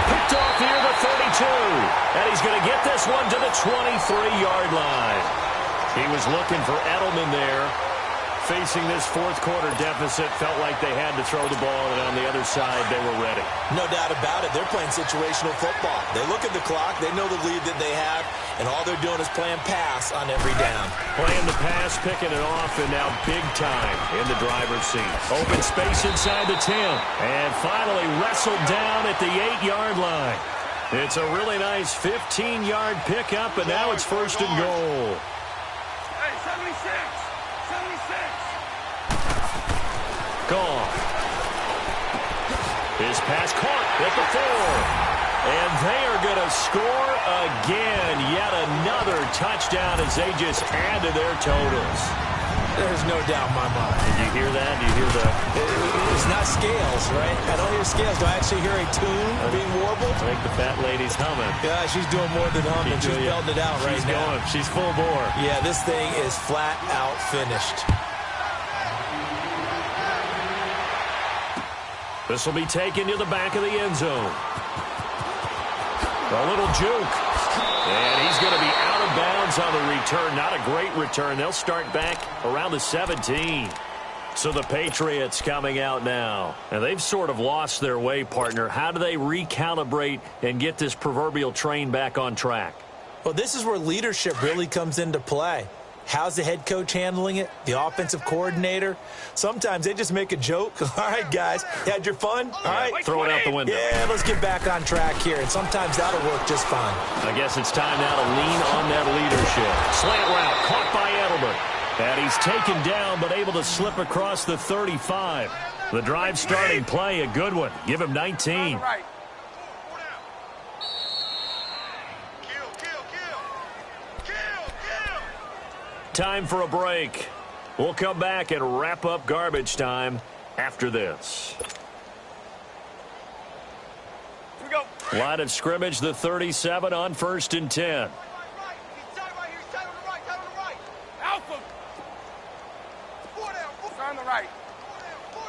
Picked off near the 32. And he's going to get this one to the 23-yard line. He was looking for Edelman there. Facing this 4th quarter deficit, felt like they had to throw the ball, and on the other side, they were ready. No doubt about it. They're playing situational football. They look at the clock. They know the lead that they have, and all they're doing is playing pass on every down. Playing the pass, picking it off, and now big time in the driver's seat. Open space inside the 10, and finally wrestled down at the 8-yard line. It's a really nice 15-yard pickup, and now it's 1st and goal. Hey, 76! Gone. His pass caught at the 4. And they are going to score again. Yet another touchdown as they just add to their totals. There's no doubt in my mind. Did you hear that? Did you hear the... It's not scales, right? I don't hear scales. Do I actually hear a tune being warbled? I think the fat lady's humming. Yeah, she's doing more than humming. She's belting it out right now. She's going. She's full bore. Yeah, this thing is flat out finished. This will be taken to the back of the end zone. A little juke. And he's going to be out of bounds on the return. Not a great return. They'll start back around the 17. So the Patriots coming out now. And they've sort of lost their way, partner. How do they recalibrate and get this proverbial train back on track? Well, this is where leadership really comes into play. How's the head coach handling it? The offensive coordinator? Sometimes they just make a joke. All right, guys, had your fun? All right. Throw it out the window. Yeah, let's get back on track here. And sometimes that'll work just fine. I guess it's time now to lean on that leadership. Slant route caught by Edelman. And he's taken down but able to slip across the 35. The drive starting play, a good one. Give him 19. time for a break. We'll come back and wrap up garbage time after this. Here we go. Line of scrimmage, the 37 on 1st and 10. Alpha. 4 down. 4 on the right. 4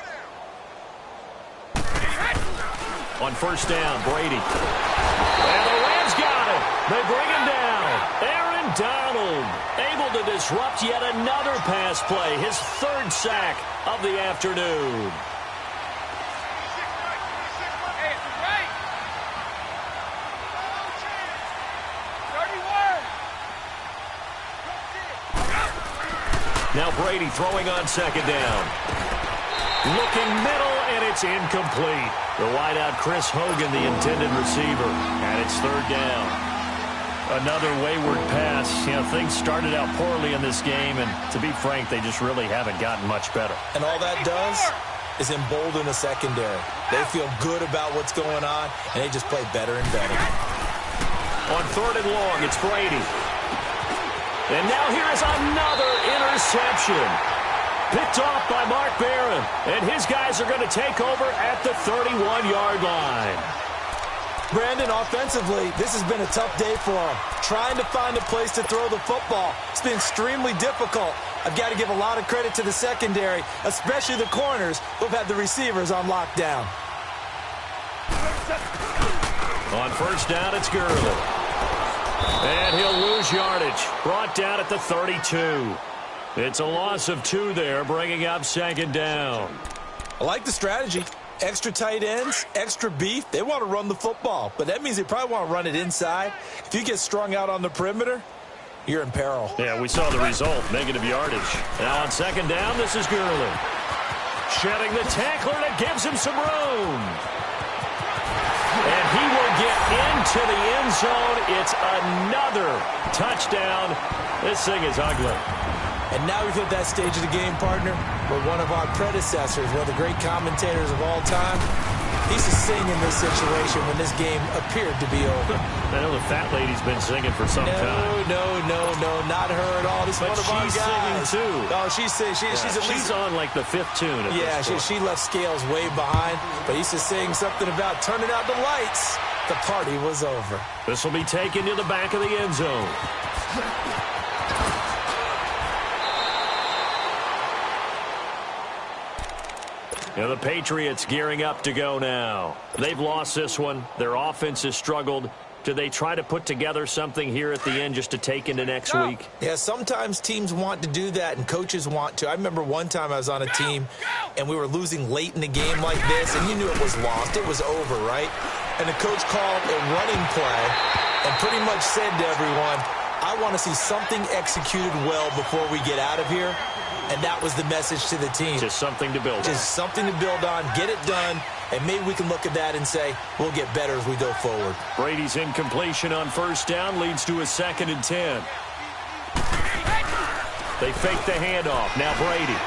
down. On 1st down, Brady. And the Rams got it. They bring him down. Aaron Donald able to disrupt yet another pass play. His 3rd sack of the afternoon. Now Brady throwing on 2nd down. Looking middle, and it's incomplete. The wideout Chris Hogan, the intended receiver, and it's 3rd down. Another wayward pass. You know, things started out poorly in this game, and to be frank, they just really haven't gotten much better. And all that does is embolden the secondary. They feel good about what's going on, and they just play better and better. On 3rd and long, it's Brady. And now here is another interception. Picked off by Mark Barron. And his guys are going to take over at the 31-yard line. Brandon, offensively, this has been a tough day for them. Trying to find a place to throw the football. It's been extremely difficult. I've got to give a lot of credit to the secondary, especially the corners who've had the receivers on lockdown. On 1st down, it's Gurley. And he'll lose yardage. Brought down at the 32. It's a loss of 2 there, bringing up 2nd down. I like the strategy. Extra tight ends, extra beef. They want to run the football, but that means they probably want to run it inside. If you get strung out on the perimeter, you're in peril. Yeah, we saw the result, negative yardage. Now on 2nd down, this is Gurley. Shedding the tackler that gives him some room. And he will get into the end zone. It's another touchdown. This thing is ugly. And now we've hit that stage of the game, partner, where one of our predecessors, one of the great commentators of all time, he's to sing in this situation when this game appeared to be over. I know the fat lady's been singing for some time. No, not her at all. This is one of our guys. She's singing too. Oh, she's at least on like the 5th tune. She left Scales way behind, but he's just saying something about turning out the lights. The party was over. This will be taken to the back of the end zone. Now the Patriots gearing up to go now. They've lost this one. Their offense has struggled. Do they try to put together something here at the end just to take into next week? Yeah, sometimes teams want to do that and coaches want to. I remember one time I was on a team and we were losing late in the game like this, and you knew it was lost. It was over, right? And the coach called a running play and pretty much said to everyone, I want to see something executed well before we get out of here. And that was the message to the team. Just something to build on. Just something to build on, get it done, and maybe we can look at that and say, we'll get better as we go forward. Brady's incompletion on 1st down leads to a 2nd and 10. They fake the handoff. Now Brady.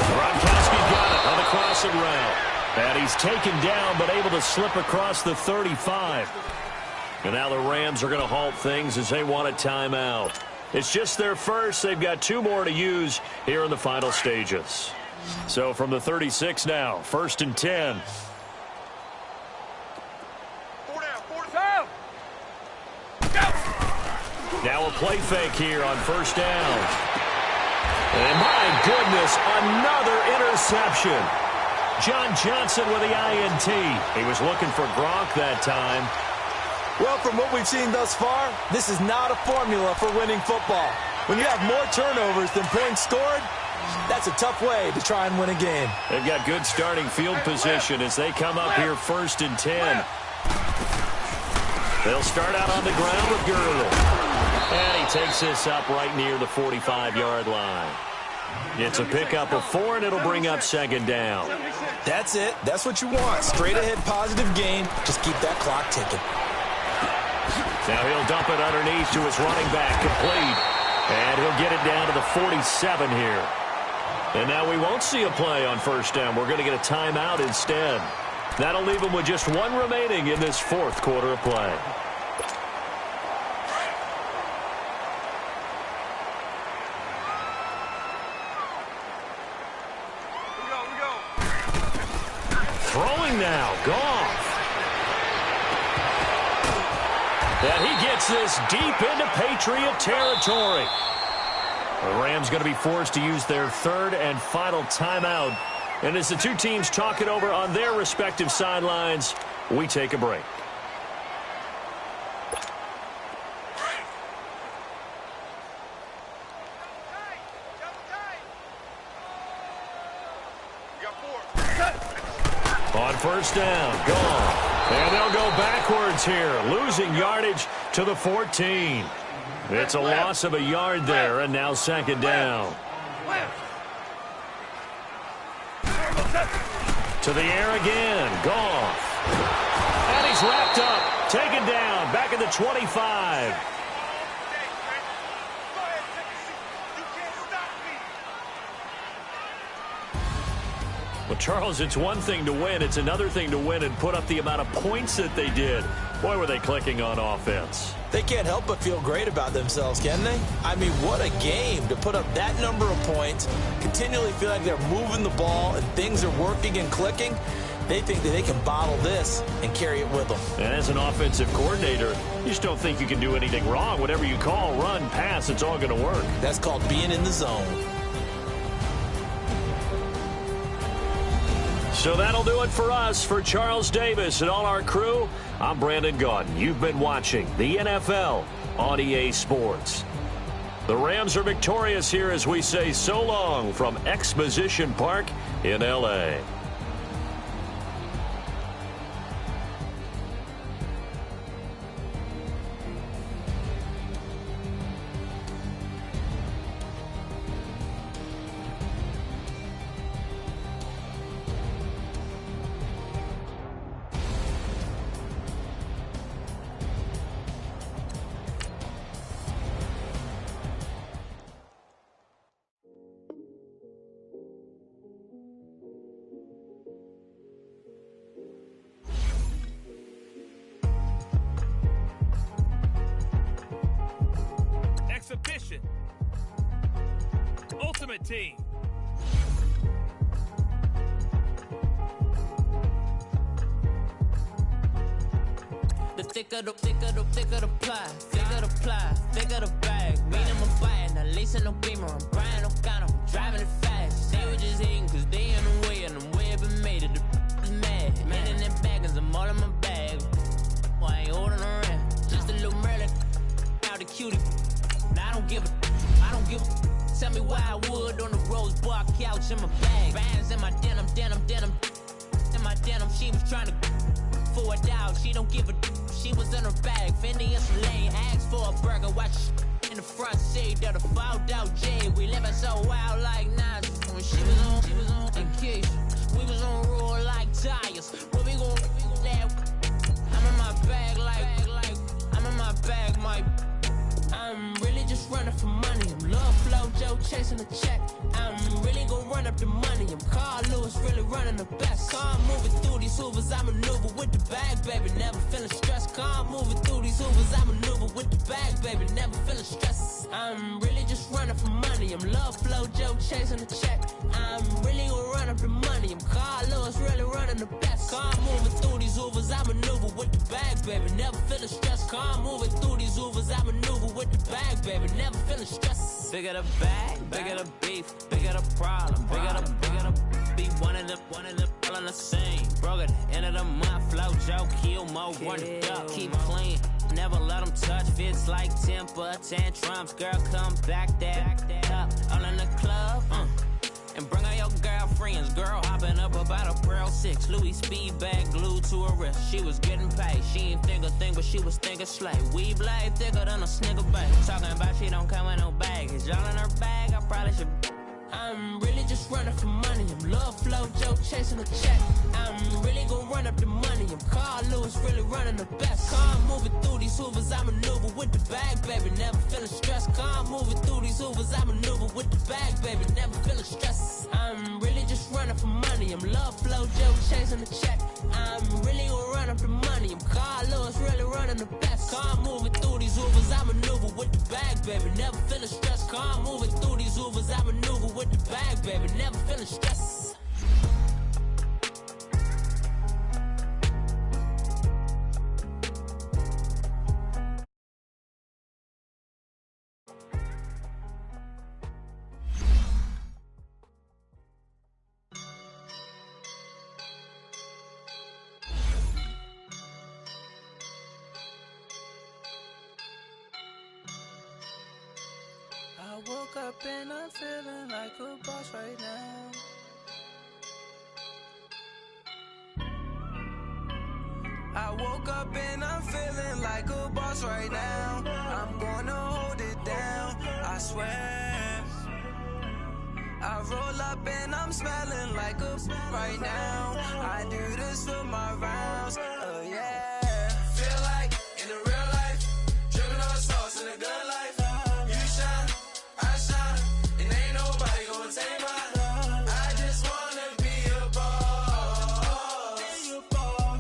Gronkowski got it on the crossing route. And he's taken down but able to slip across the 35. And now the Rams are going to halt things as they want a timeout. It's just their first. They've got 2 more to use here in the final stages. So from the 36 now, 1st and 10. 4 down. 4 down. Go. Now a play fake here on 1st down. And my goodness, another interception. John Johnson with the INT. He was looking for Gronk that time. Well, from what we've seen thus far, this is not a formula for winning football. When you have more turnovers than points scored, that's a tough way to try and win a game. They've got good starting field position as they come up here 1st and 10. They'll start out on the ground with Gurley. And he takes this up right near the 45-yard line. It's a pickup of 4, and it'll bring up 2nd down. That's it. That's what you want. Straight ahead positive gain. Just keep that clock ticking. Now he'll dump it underneath to his running back, complete. And he'll get it down to the 47 here. And now we won't see a play on 1st down. We're going to get a timeout instead. That'll leave him with just 1 remaining in this 4th quarter of play. Throwing now, Goff. And he gets this deep into Patriot territory. The Rams going to be forced to use their third and final timeout. And as the two teams talk it over on their respective sidelines, we take a break. On first down, gone. And they'll go backwards here, losing yardage to the 14. It's a loss of a yard there, and now second down. To the air again, Goff. And he's wrapped up, taken down, back at the 25. Well, Charles, it's one thing to win. It's another thing to win and put up the amount of points that they did. Boy, were they clicking on offense. They can't help but feel great about themselves, can they? I mean, what a game to put up that number of points, continually feel like they're moving the ball and things are working and clicking. They think that they can bottle this and carry it with them. And as an offensive coordinator, you just don't think you can do anything wrong. Whatever you call, run, pass, it's all going to work. That's called being in the zone. So that'll do it for us. For Charles Davis and all our crew, I'm Brandon Gaudin. You've been watching the NFL on EA Sports. The Rams are victorious here as we say so long from Exposition Park in L.A. Exhibition. Ultimate Team. The thicker the pie, thicker the ply, thicker the bag. Mean I'm a buyer, not leasing no beamer. I'm Brian O'Connor, driving it fast. They were just hating cause they in the way, and the way I've been made it. The is mad. Man in that bag, cause I'm all in my bag. Well, I ain't holding around. Just a little Merlin, out the cutie. Now I don't give a. Tell me why I would on the rose bar couch in my bag. Bands in my denim. In my denim, she was trying to for a doubt. She don't give a. She was in her bag. Fendi and some lane. Asked for a burger. Watch in the front seat of the fouled out J. We living so wild like Nas. When she was on vacation. We was on roll like tires. Where we gon' I'm in my bag like I'm in my bag, my. I'm really just running for money. I'm Love Flow Joe chasing the check. I'm really gonna run up the money. I'm Carl Lewis really running the best. Car moving through these Hoovers, I maneuver with the bag, baby. Never feeling stressed. Car moving through these Hoovers, I maneuver with the bag, baby. Never feeling stressed. I'm really just running for money. I'm Love Flow Joe chasing the check. I'm really gonna run up the money. I'm Carl Lewis really running the best. Car moving through these Hoovers, I maneuver with the bag, baby. Never feeling stressed. Car moving through these Hoovers, I maneuver with the bag, baby. Never feeling stressed. Bigger the bag, bigger the beef, bigger the problem, bigger the be one of the all in the same. Broke at the end of the month, Flow Joe, kill mo, run it up, keep clean. Never let them touch, fits like temper tantrums. Girl, come back that up, all in the club, and bring her your girlfriends. Girl hopping up about a Pearl 6 Louis speed bag glued to her wrist. She was getting paid. She ain't think a thing, but she was thinking slay. We blade thicker than a snicker bag. Talking about she don't come with no baggage. Y'all in her bag, I probably should. I'm really just running for money. I'm Love Flow Joe chasing a check. I'm really gonna run up the money. I'm Carl Lewis really running the best. Car moving through these Hoovers, I maneuver with the bag, baby. Never feeling stressed. Car moving through these Hoovers, I maneuver with the bag, baby. Never feeling stressed. I'm really just running for money. I'm Love Flow Joe chasing the check. I'm really gonna run up the money. I'm Carl Lewis really running the best. Car moving through these Hoovers, I maneuver with the bag, baby. Never feeling stressed. Car moving through these Hoovers, I maneuver with the bag, baby. Never feeling stressed. I woke up and I'm feeling like a boss right now. I woke up and I'm feeling like a boss right now. I'm gonna hold it down, I swear. I roll up and I'm smelling like a right now. I do this for my rounds, yeah. Feel like in the real life, dripping on sauce in a good life. You shine, I shine, and ain't nobody gonna take mine. I just wanna be a boss.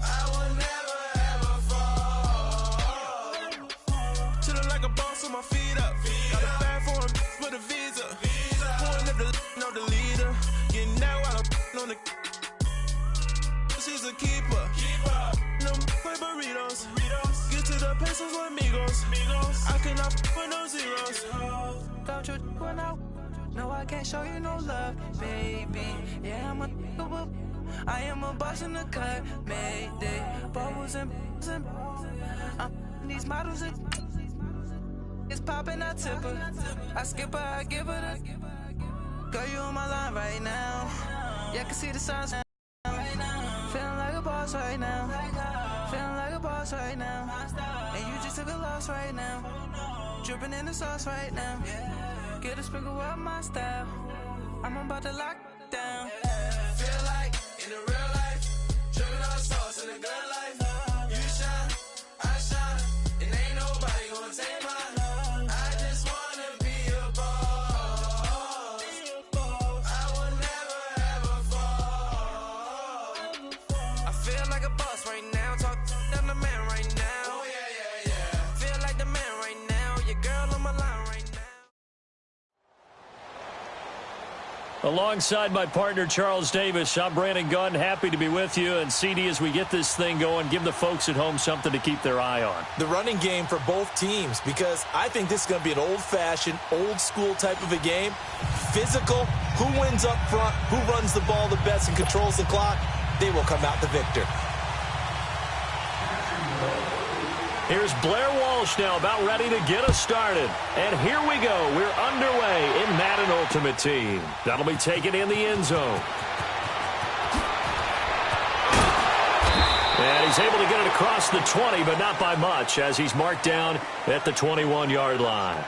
I will never ever fall. Chillin' like a boss with my feet up. Got a bag for him with a visa. Pulling up the leader. Getting that while I'm on the. She's a keeper. No play burritos. Get to the pesos with amigos. I cannot with no zeros. Don't you run out? No, I can't show you no love, baby. Yeah, I am a boss in the cut, Mayday. Bubbles and these models are. It's poppin', I tip her. I skip her, I give her the. Girl, you on my line right now. Yeah, I can see the signs now. Feeling like a boss right now. Feeling like a boss right now. And you just took a loss right now. Dripping in the sauce right now. Get a sprinkle up my style. I'm about to lock down. Feel like in the real life, dripping on sauce in a good life. You shine, I shine, and ain't nobody gonna take mine. I just wanna be a boss. I will never ever fall. I feel like a boss right now. Talk to the man right now. Oh yeah. Feel like the man right now. Your girl on my line right now. Alongside my partner, Charles Davis, I'm Brandon Gunn. Happy to be with you. And, CD, as we get this thing going, give the folks at home something to keep their eye on. The running game for both teams, because I think this is going to be an old-fashioned, old-school type of a game. Physical, who wins up front, who runs the ball the best and controls the clock, they will come out the victor. Here's Blair Walsh now about ready to get us started. And here we go. We're underway in Madden Ultimate Team. That'll be taken in the end zone. And he's able to get it across the 20, but not by much, as he's marked down at the 21-yard line.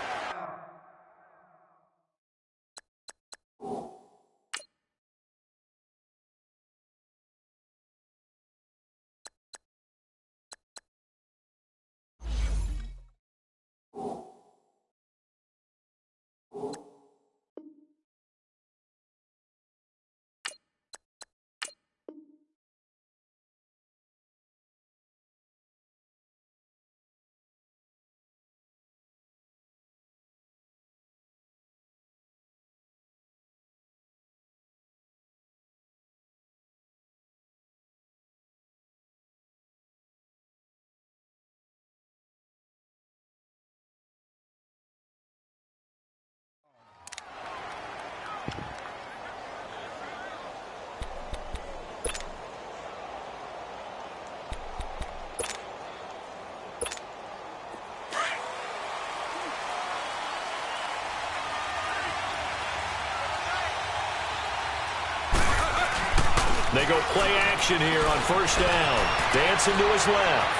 They go play action here on first down. Dancing to his left.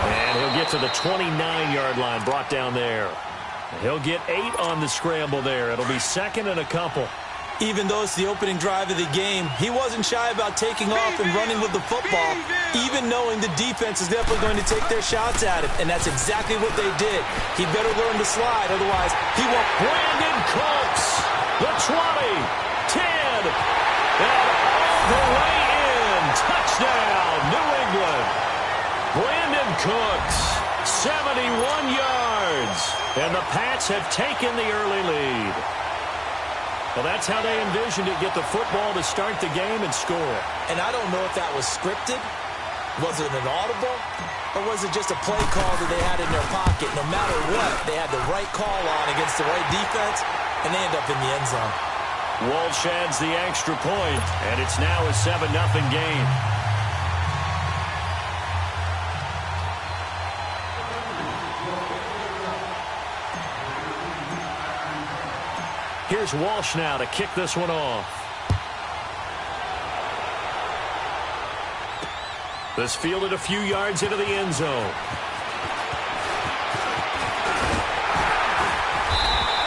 And he'll get to the 29-yard line, brought down there. He'll get 8 on the scramble there. It'll be second and a couple. Even though it's the opening drive of the game, he wasn't shy about taking off and running with the football, even knowing the defense is definitely going to take their shots at him. And that's exactly what they did. He better learn to slide, otherwise he won't. Brandon Cooks, the 20, 10, and all the way in. Touchdown, New England. Brandon Cooks, 71 yards. And the Pats have taken the early lead. Well, that's how they envisioned it, get the football to start the game and score. And I don't know if that was scripted. Was it an audible? Or was it just a play call that they had in their pocket? No matter what, they had the right call on against the right defense, and they end up in the end zone. Walsh adds the extra point, and it's now a 7-0 game. Here's Walsh now to kick this one off. This fielded a few yards into the end zone.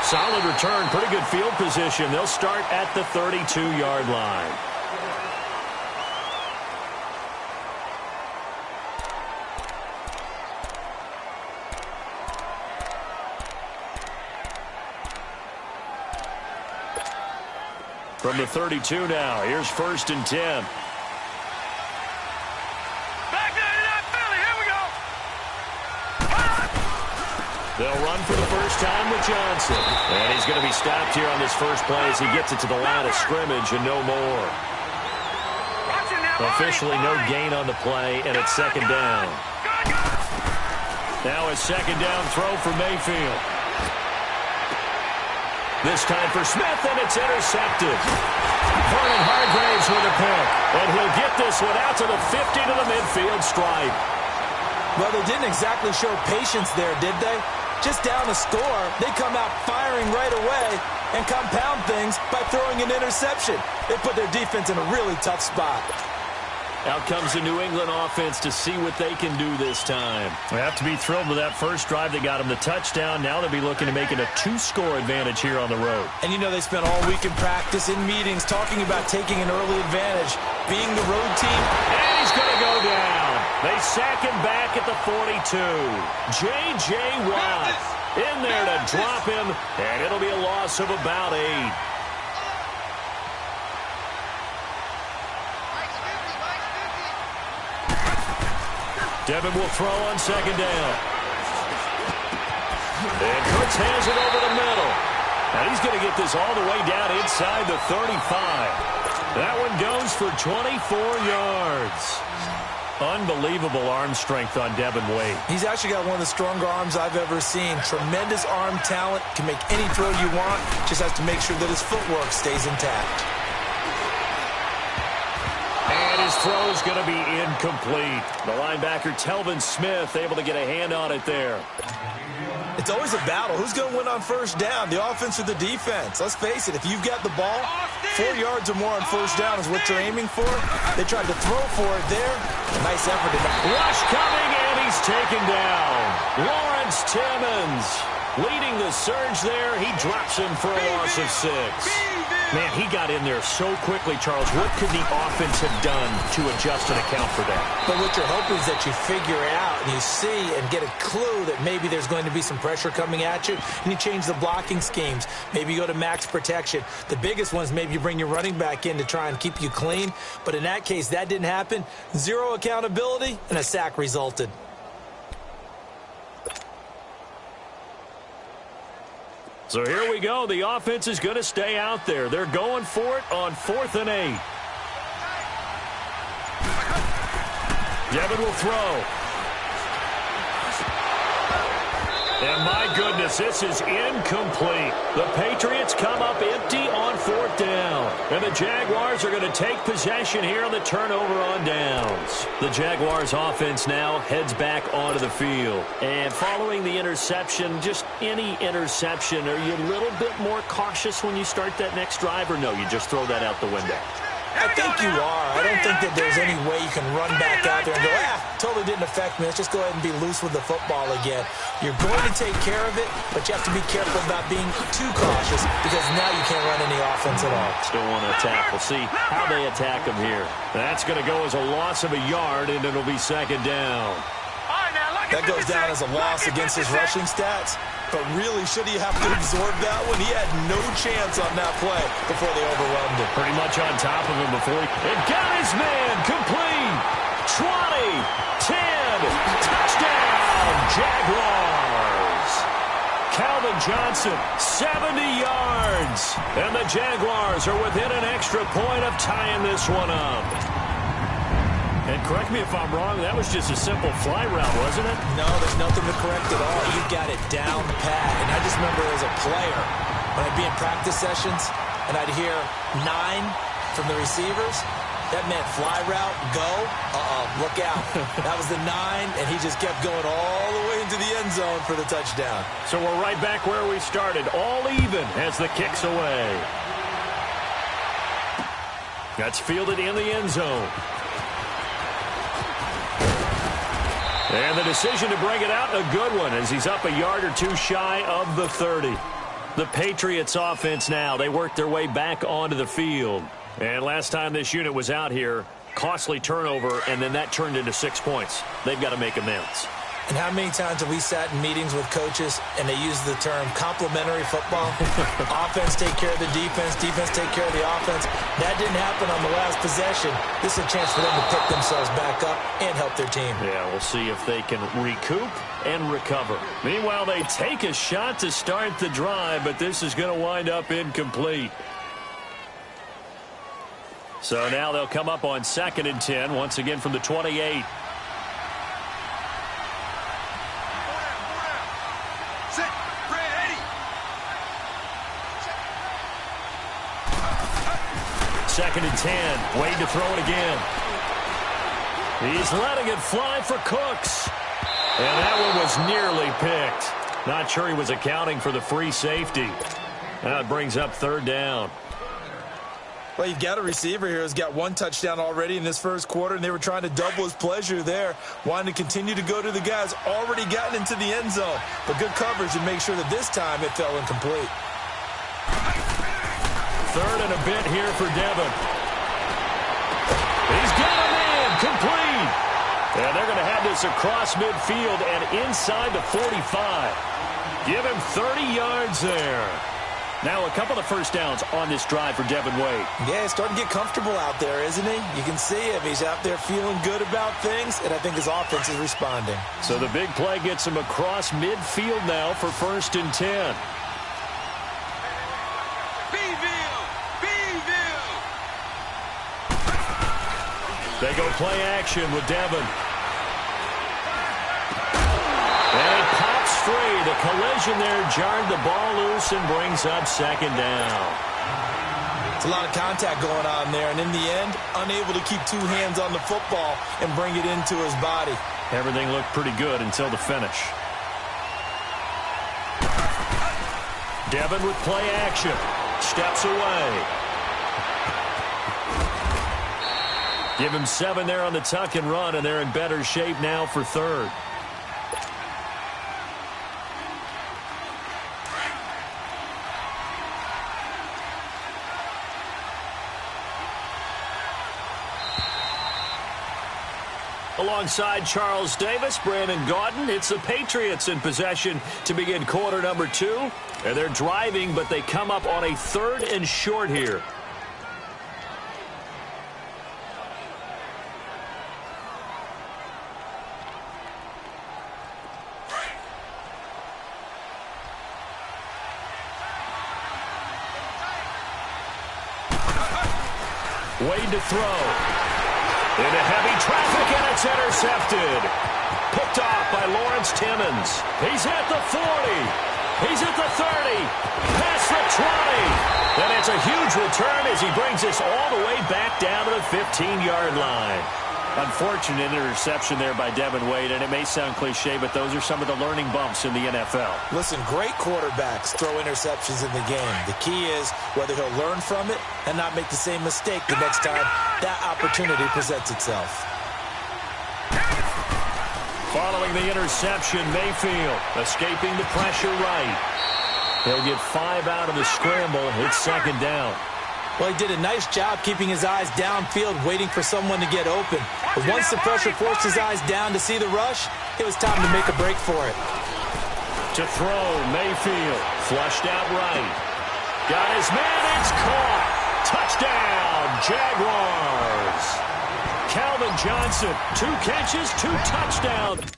Solid return, pretty good field position. They'll start at the 32-yard line. From the 32 now, here's 1st and 10. They'll run for the first time with Johnson. And he's going to be stopped here on this first play as he gets it to the line of scrimmage and no more. Officially no gain on the play, and it's 2nd down. Now a 2nd down throw for Mayfield. This time for Smith, and it's intercepted. Vernon Hargreaves with a pick. And he'll get this one out to the 50 to the midfield stripe. Well, they didn't exactly show patience there, did they? Just down a score, they come out firing right away and compound things by throwing an interception. They put their defense in a really tough spot. Out comes the New England offense to see what they can do this time. They have to be thrilled with that first drive. They got them the touchdown. Now they'll be looking to make it a 2-score advantage here on the road. And you know they spent all week in practice, in meetings, talking about taking an early advantage, being the road team. And he's going to go down. They sack him back at the 42. J.J. Watt in there to drop him, and it'll be a loss of about 8. Devin will throw on 2nd down. And Kurtz hands it over the middle. And he's going to get this all the way down inside the 35. That one goes for 24 yards. Unbelievable arm strength on Devin Wade. He's actually got one of the stronger arms I've ever seen. Tremendous arm talent. Can make any throw you want. Just has to make sure that his footwork stays intact. And his throw is going to be incomplete. The linebacker, Telvin Smith, able to get a hand on it there. It's always a battle. Who's going to win on 1st down, the offense or the defense? Let's face it, if you've got the ball, 4 yards or more on 1st down is what you're aiming for. They tried to throw for it there. A nice effort. Rush coming, and he's taken down. Lawrence Timmons leading the surge there. He drops him for a loss of 6. Man, he got in there so quickly, Charles. What could the offense have done to adjust and account for that? But what you're hoping is that you figure out and you see and get a clue that maybe there's going to be some pressure coming at you, and you change the blocking schemes. Maybe you go to max protection. The biggest one is maybe you bring your running back in to try and keep you clean. But in that case, that didn't happen. 0 accountability, and a sack resulted. So here we go. The offense is going to stay out there. They're going for it on 4th and 8. Devin will throw. And my goodness, this is incomplete. The Patriots come up empty on 4th down. And the Jaguars are going to take possession here on the turnover on downs. The Jaguars offense now heads back onto the field. And following the interception, just any interception, are you a little bit more cautious when you start that next drive, or no, you just throw that out the window? I think you are. I don't think that there's any way you can run back out there and go, totally didn't affect me. Let's just go ahead and be loose with the football again. You're going to take care of it, but you have to be careful about being too cautious because now you can't run any offense at all. Still want to attack. We'll see how they attack him here. That's going to go as a loss of a yard, and it'll be 2nd down. That goes down as a loss against his rushing stats. But really, should he have to absorb that one? He had no chance on that play before they overwhelmed him. Pretty much on top of him before he got his man complete. 20, 10, touchdown, Jaguars. Calvin Johnson, 70 yards. And the Jaguars are within an extra point of tying this one up. And correct me if I'm wrong, that was just a simple fly route, wasn't it? No, there's nothing to correct at all. You got it down pat. And I just remember as a player, when I'd be in practice sessions, and I'd hear 9 from the receivers, that meant fly route, go, look out. That was the 9, and he just kept going all the way into the end zone for the touchdown. So we're right back where we started, all even as the kick's away. That's fielded in the end zone. And the decision to bring it out, a good one, as he's up a yard or two shy of the 30. The Patriots offense now, they work their way back onto the field. And last time this unit was out here, costly turnover, and then that turned into 6 points. They've got to make amends. And how many times have we sat in meetings with coaches and they use the term complementary football? Offense take care of the defense, defense take care of the offense. That didn't happen on the last possession. This is a chance for them to pick themselves back up and help their team. Yeah, we'll see if they can recoup and recover. Meanwhile, they take a shot to start the drive, but this is going to wind up incomplete. So now they'll come up on 2nd and 10, once again from the 28. Second and 10. Wade to throw it again. He's letting it fly for Cooks. And that one was nearly picked. Not sure he was accounting for the free safety. Now it brings up 3rd down. Well, you've got a receiver here who's got 1 touchdown already in this first quarter, and they were trying to double his pleasure there, wanting to continue to go to the guys already gotten into the end zone. But good coverage and make sure that this time it fell incomplete. 3rd and a bit here for Devin. He's got a man, complete. And they're going to have this across midfield and inside the 45. Give him 30 yards there. Now a couple of first downs on this drive for Devin Wade. Yeah, he's starting to get comfortable out there, isn't he? You can see him. He's out there feeling good about things, and I think his offense is responding. So the big play gets him across midfield now for 1st and 10. They go play action with Devin. And it pops free. The collision there jarred the ball loose and brings up 2nd down. It's a lot of contact going on there, and in the end, unable to keep 2 hands on the football and bring it into his body. Everything looked pretty good until the finish. Devin with play action. Steps away. Give him 7 there on the tuck and run, and they're in better shape now for 3rd. Alongside Charles Davis, Brandon Gaudin, it's the Patriots in possession to begin quarter number 2. And they're driving, but they come up on a 3rd and short here. Wade to throw. Into heavy traffic, and it's intercepted. Picked off by Lawrence Timmons. He's at the 40. He's at the 30. Past the 20. And it's a huge return as he brings us all the way back down to the 15-yard line. Unfortunate interception there by Devin Wade, and it may sound cliche, but those are some of the learning bumps in the NFL. Listen, great quarterbacks throw interceptions in the game. The key is whether he'll learn from it and not make the same mistake the next time that opportunity presents itself. Following the interception, Mayfield escaping the pressure right. He'll get 5 out of the scramble. It's 2nd down. Well, he did a nice job keeping his eyes downfield, waiting for someone to get open. But once the pressure forced his eyes down to see the rush, it was time to make a break for it. To throw, Mayfield. Flushed out right. Got his man, it's caught. Touchdown, Jaguars. Calvin Johnson, 2 catches, 2 touchdowns.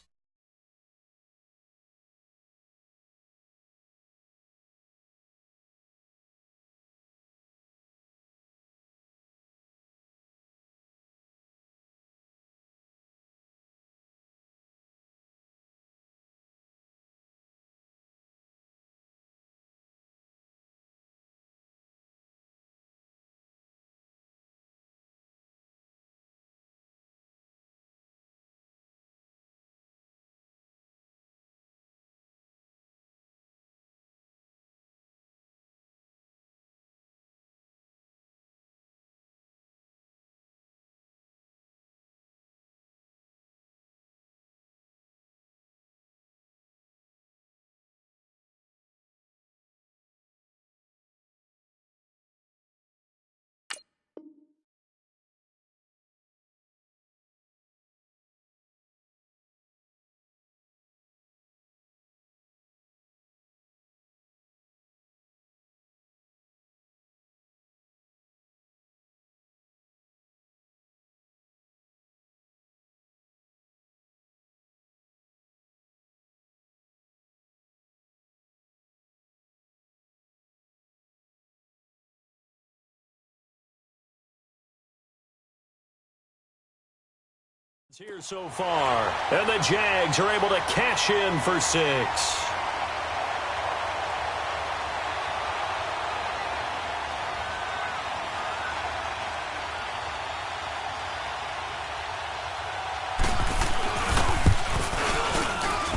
Here so far, and the Jags are able to cash in for 6.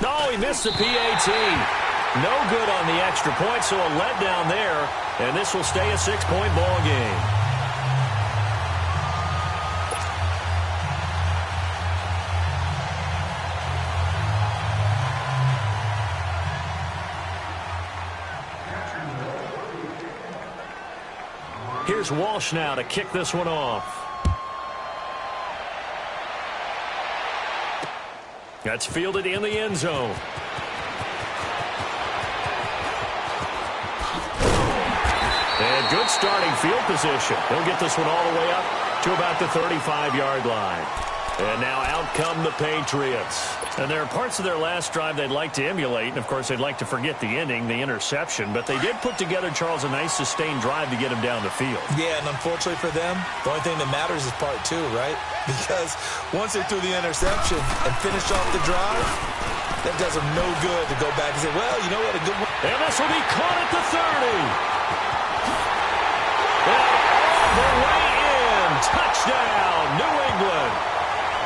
No, he missed the PAT. No good on the extra point, so a letdown there, and this will stay a 6-point ball game. Here's Walsh now to kick this one off. That's fielded in the end zone. And good starting field position. He'll get this one all the way up to about the 35-yard line. And now out come the Patriots. And there are parts of their last drive they'd like to emulate. And, of course, they'd like to forget the ending, the interception. But they did put together, Charles, a nice sustained drive to get him down the field. Yeah, and unfortunately for them, the only thing that matters is part 2, right? Because once they threw the interception and finished off the drive, that does them no good to go back and say, well, you know what, a good one. And this will be caught at the 30. And all the way in. Touchdown, New England.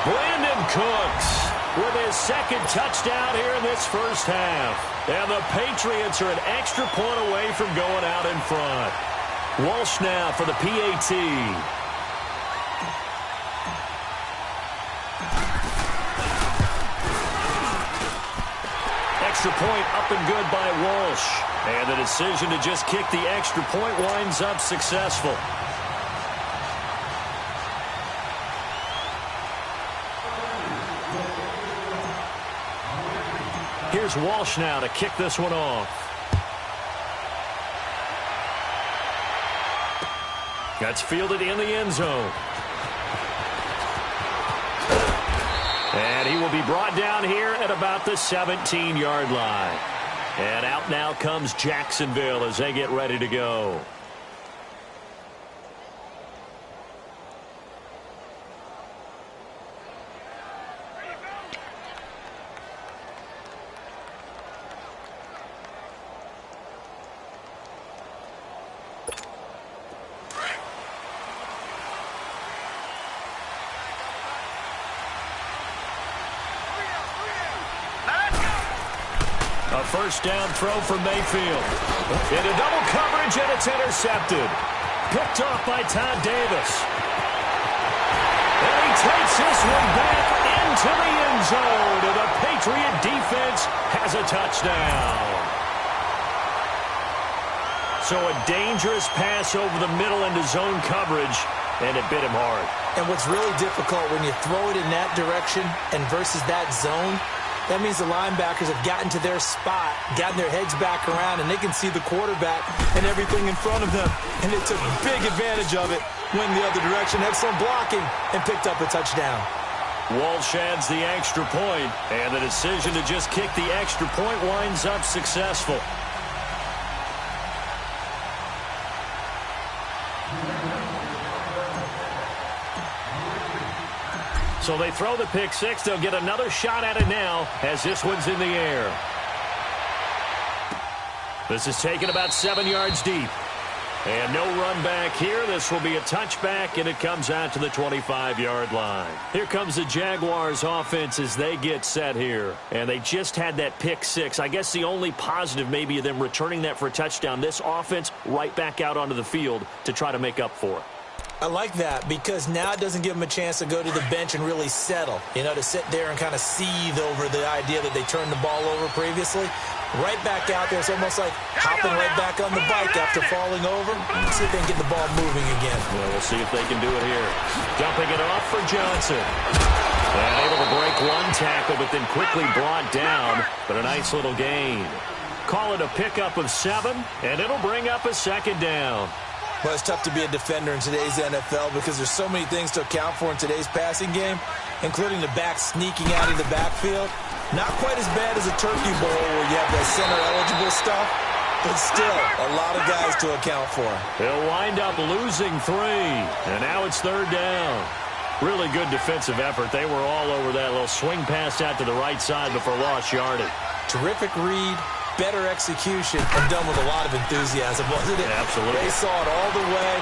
Brandon Cooks with his second touchdown here in this first half. And the Patriots are an extra point away from going out in front. Walsh now for the PAT. Extra point up and good by Walsh. And the decision to just kick the extra point winds up successful. Here's Walsh now to kick this one off. That's fielded in the end zone. And he will be brought down here at about the 17-yard line. And out now comes Jacksonville as they get ready to go. First down throw for Mayfield. Into double coverage, and it's intercepted. Picked off by Todd Davis. And he takes this one back into the end zone. And the Patriot defense has a touchdown. So a dangerous pass over the middle into zone coverage, and it bit him hard. And what's really difficult when you throw it in that direction and versus that zone, that means the linebackers have gotten to their spot, gotten their heads back around, and they can see the quarterback and everything in front of them. And they took big advantage of it, went the other direction, excellent blocking, and picked up a touchdown. Walsh adds the extra point, and the decision to just kick the extra point winds up successful. So they throw the pick six. They'll get another shot at it now as this one's in the air. This is taken about 7 yards deep. And no run back here. This will be a touchback, and it comes out to the 25-yard line. Here comes the Jaguars offense as they get set here. And they just had that pick six. I guess the only positive maybe of them returning that for a touchdown. This offense right back out onto the field to try to make up for it. I like that because now it doesn't give them a chance to go to the bench and really settle. You know, to sit there and kind of seethe over the idea that they turned the ball over previously. Right back out there. It's almost like hopping right back on the bike after falling over. See if they can get the ball moving again. Well, we'll see if they can do it here. Dumping it off for Johnson. And able to break one tackle, but then quickly brought down. But a nice little gain. Call it a pickup of 7, and it'll bring up a second down. Well, it's tough to be a defender in today's NFL because there's so many things to account for in today's passing game, including the back sneaking out of the backfield. Not quite as bad as a turkey bowl where you have the center-eligible stuff, but still a lot of guys to account for. They'll wind up losing 3, and now it's third down. Really good defensive effort. They were all over that little swing pass out to the right side before lost yardage. Terrific read, better execution, and done with a lot of enthusiasm, wasn't it? Yeah, absolutely. They saw it all the way,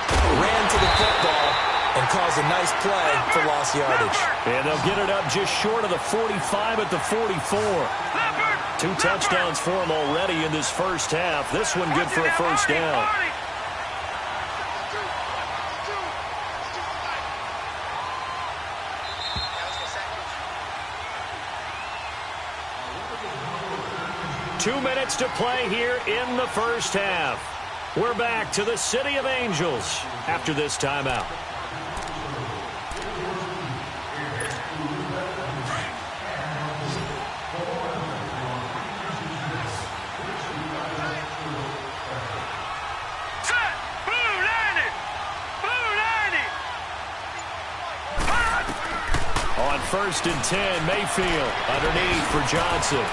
ran to the football, and caused a nice play for lost yardage. And they'll get it up just short of the 45 at the 44. 2 touchdowns for them already in this first half. This one good for a first down. Two minutes to play here in the first half. We're back to the City of Angels after this timeout. On 1st and 10, Mayfield underneath for Johnson.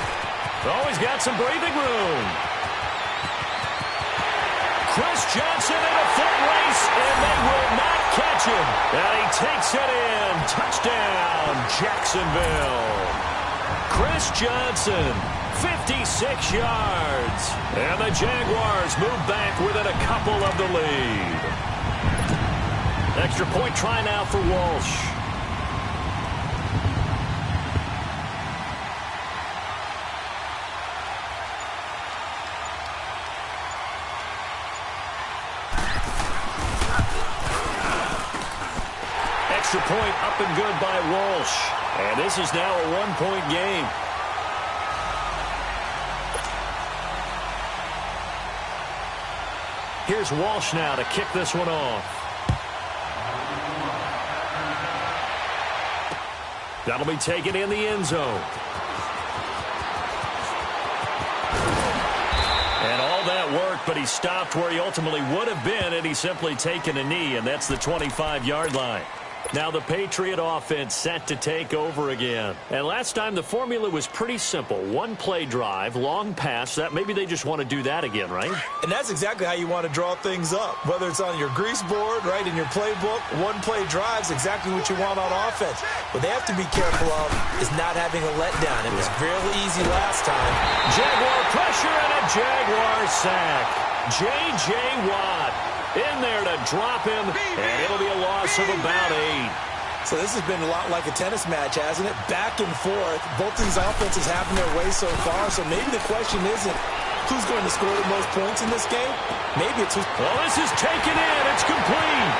Oh, he's got some breathing room. Chris Johnson in a foot race, and they will not catch him. And he takes it in. Touchdown, Jacksonville. Chris Johnson, 56 yards. And the Jaguars move back within a couple of the lead. Extra point try now for Walsh. Extra point up and good by Walsh. And this is now a 1-point game. Here's Walsh now to kick this one off. That'll be taken in the end zone. And all that worked, but he stopped where he ultimately would have been had he simply taken a knee, and that's the 25-yard line. Now the Patriot offense set to take over again. And last time the formula was pretty simple. 1-play drive, long pass. That maybe they just want to do that again, right? And that's exactly how you want to draw things up. Whether it's on your grease board, right, in your playbook, 1-play drive is exactly what you want on offense. What they have to be careful of is not having a letdown. It was fairly easy last time. Jaguar pressure and a Jaguar sack. J.J. Watt in there to drop him, and it'll be a loss of about 8. So this has been a lot like a tennis match, hasn't it? Back and forth. Both these offenses having their way so far, so maybe the question isn't who's going to score the most points in this game. Maybe it's who's... Well, this is taken in. It's complete.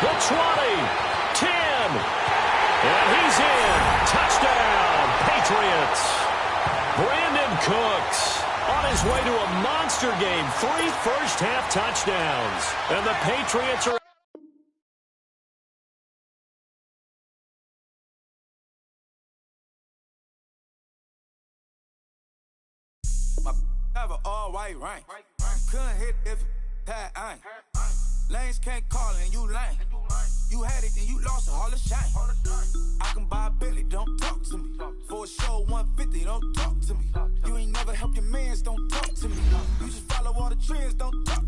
The 20, 10, and he's in. Touchdown, Patriots. Brandon Cooks on his way to a monster game. 3 first-half touchdowns. And the Patriots are... Never all white rank. Couldn't hit if had ain't. Lanes can't call and you lame. You had it and you lost it, all the shame. I can buy a Billy, don't talk to me. For a show 150, don't talk to me. You ain't never help your mans, don't talk to me. You just follow all the trends, don't talk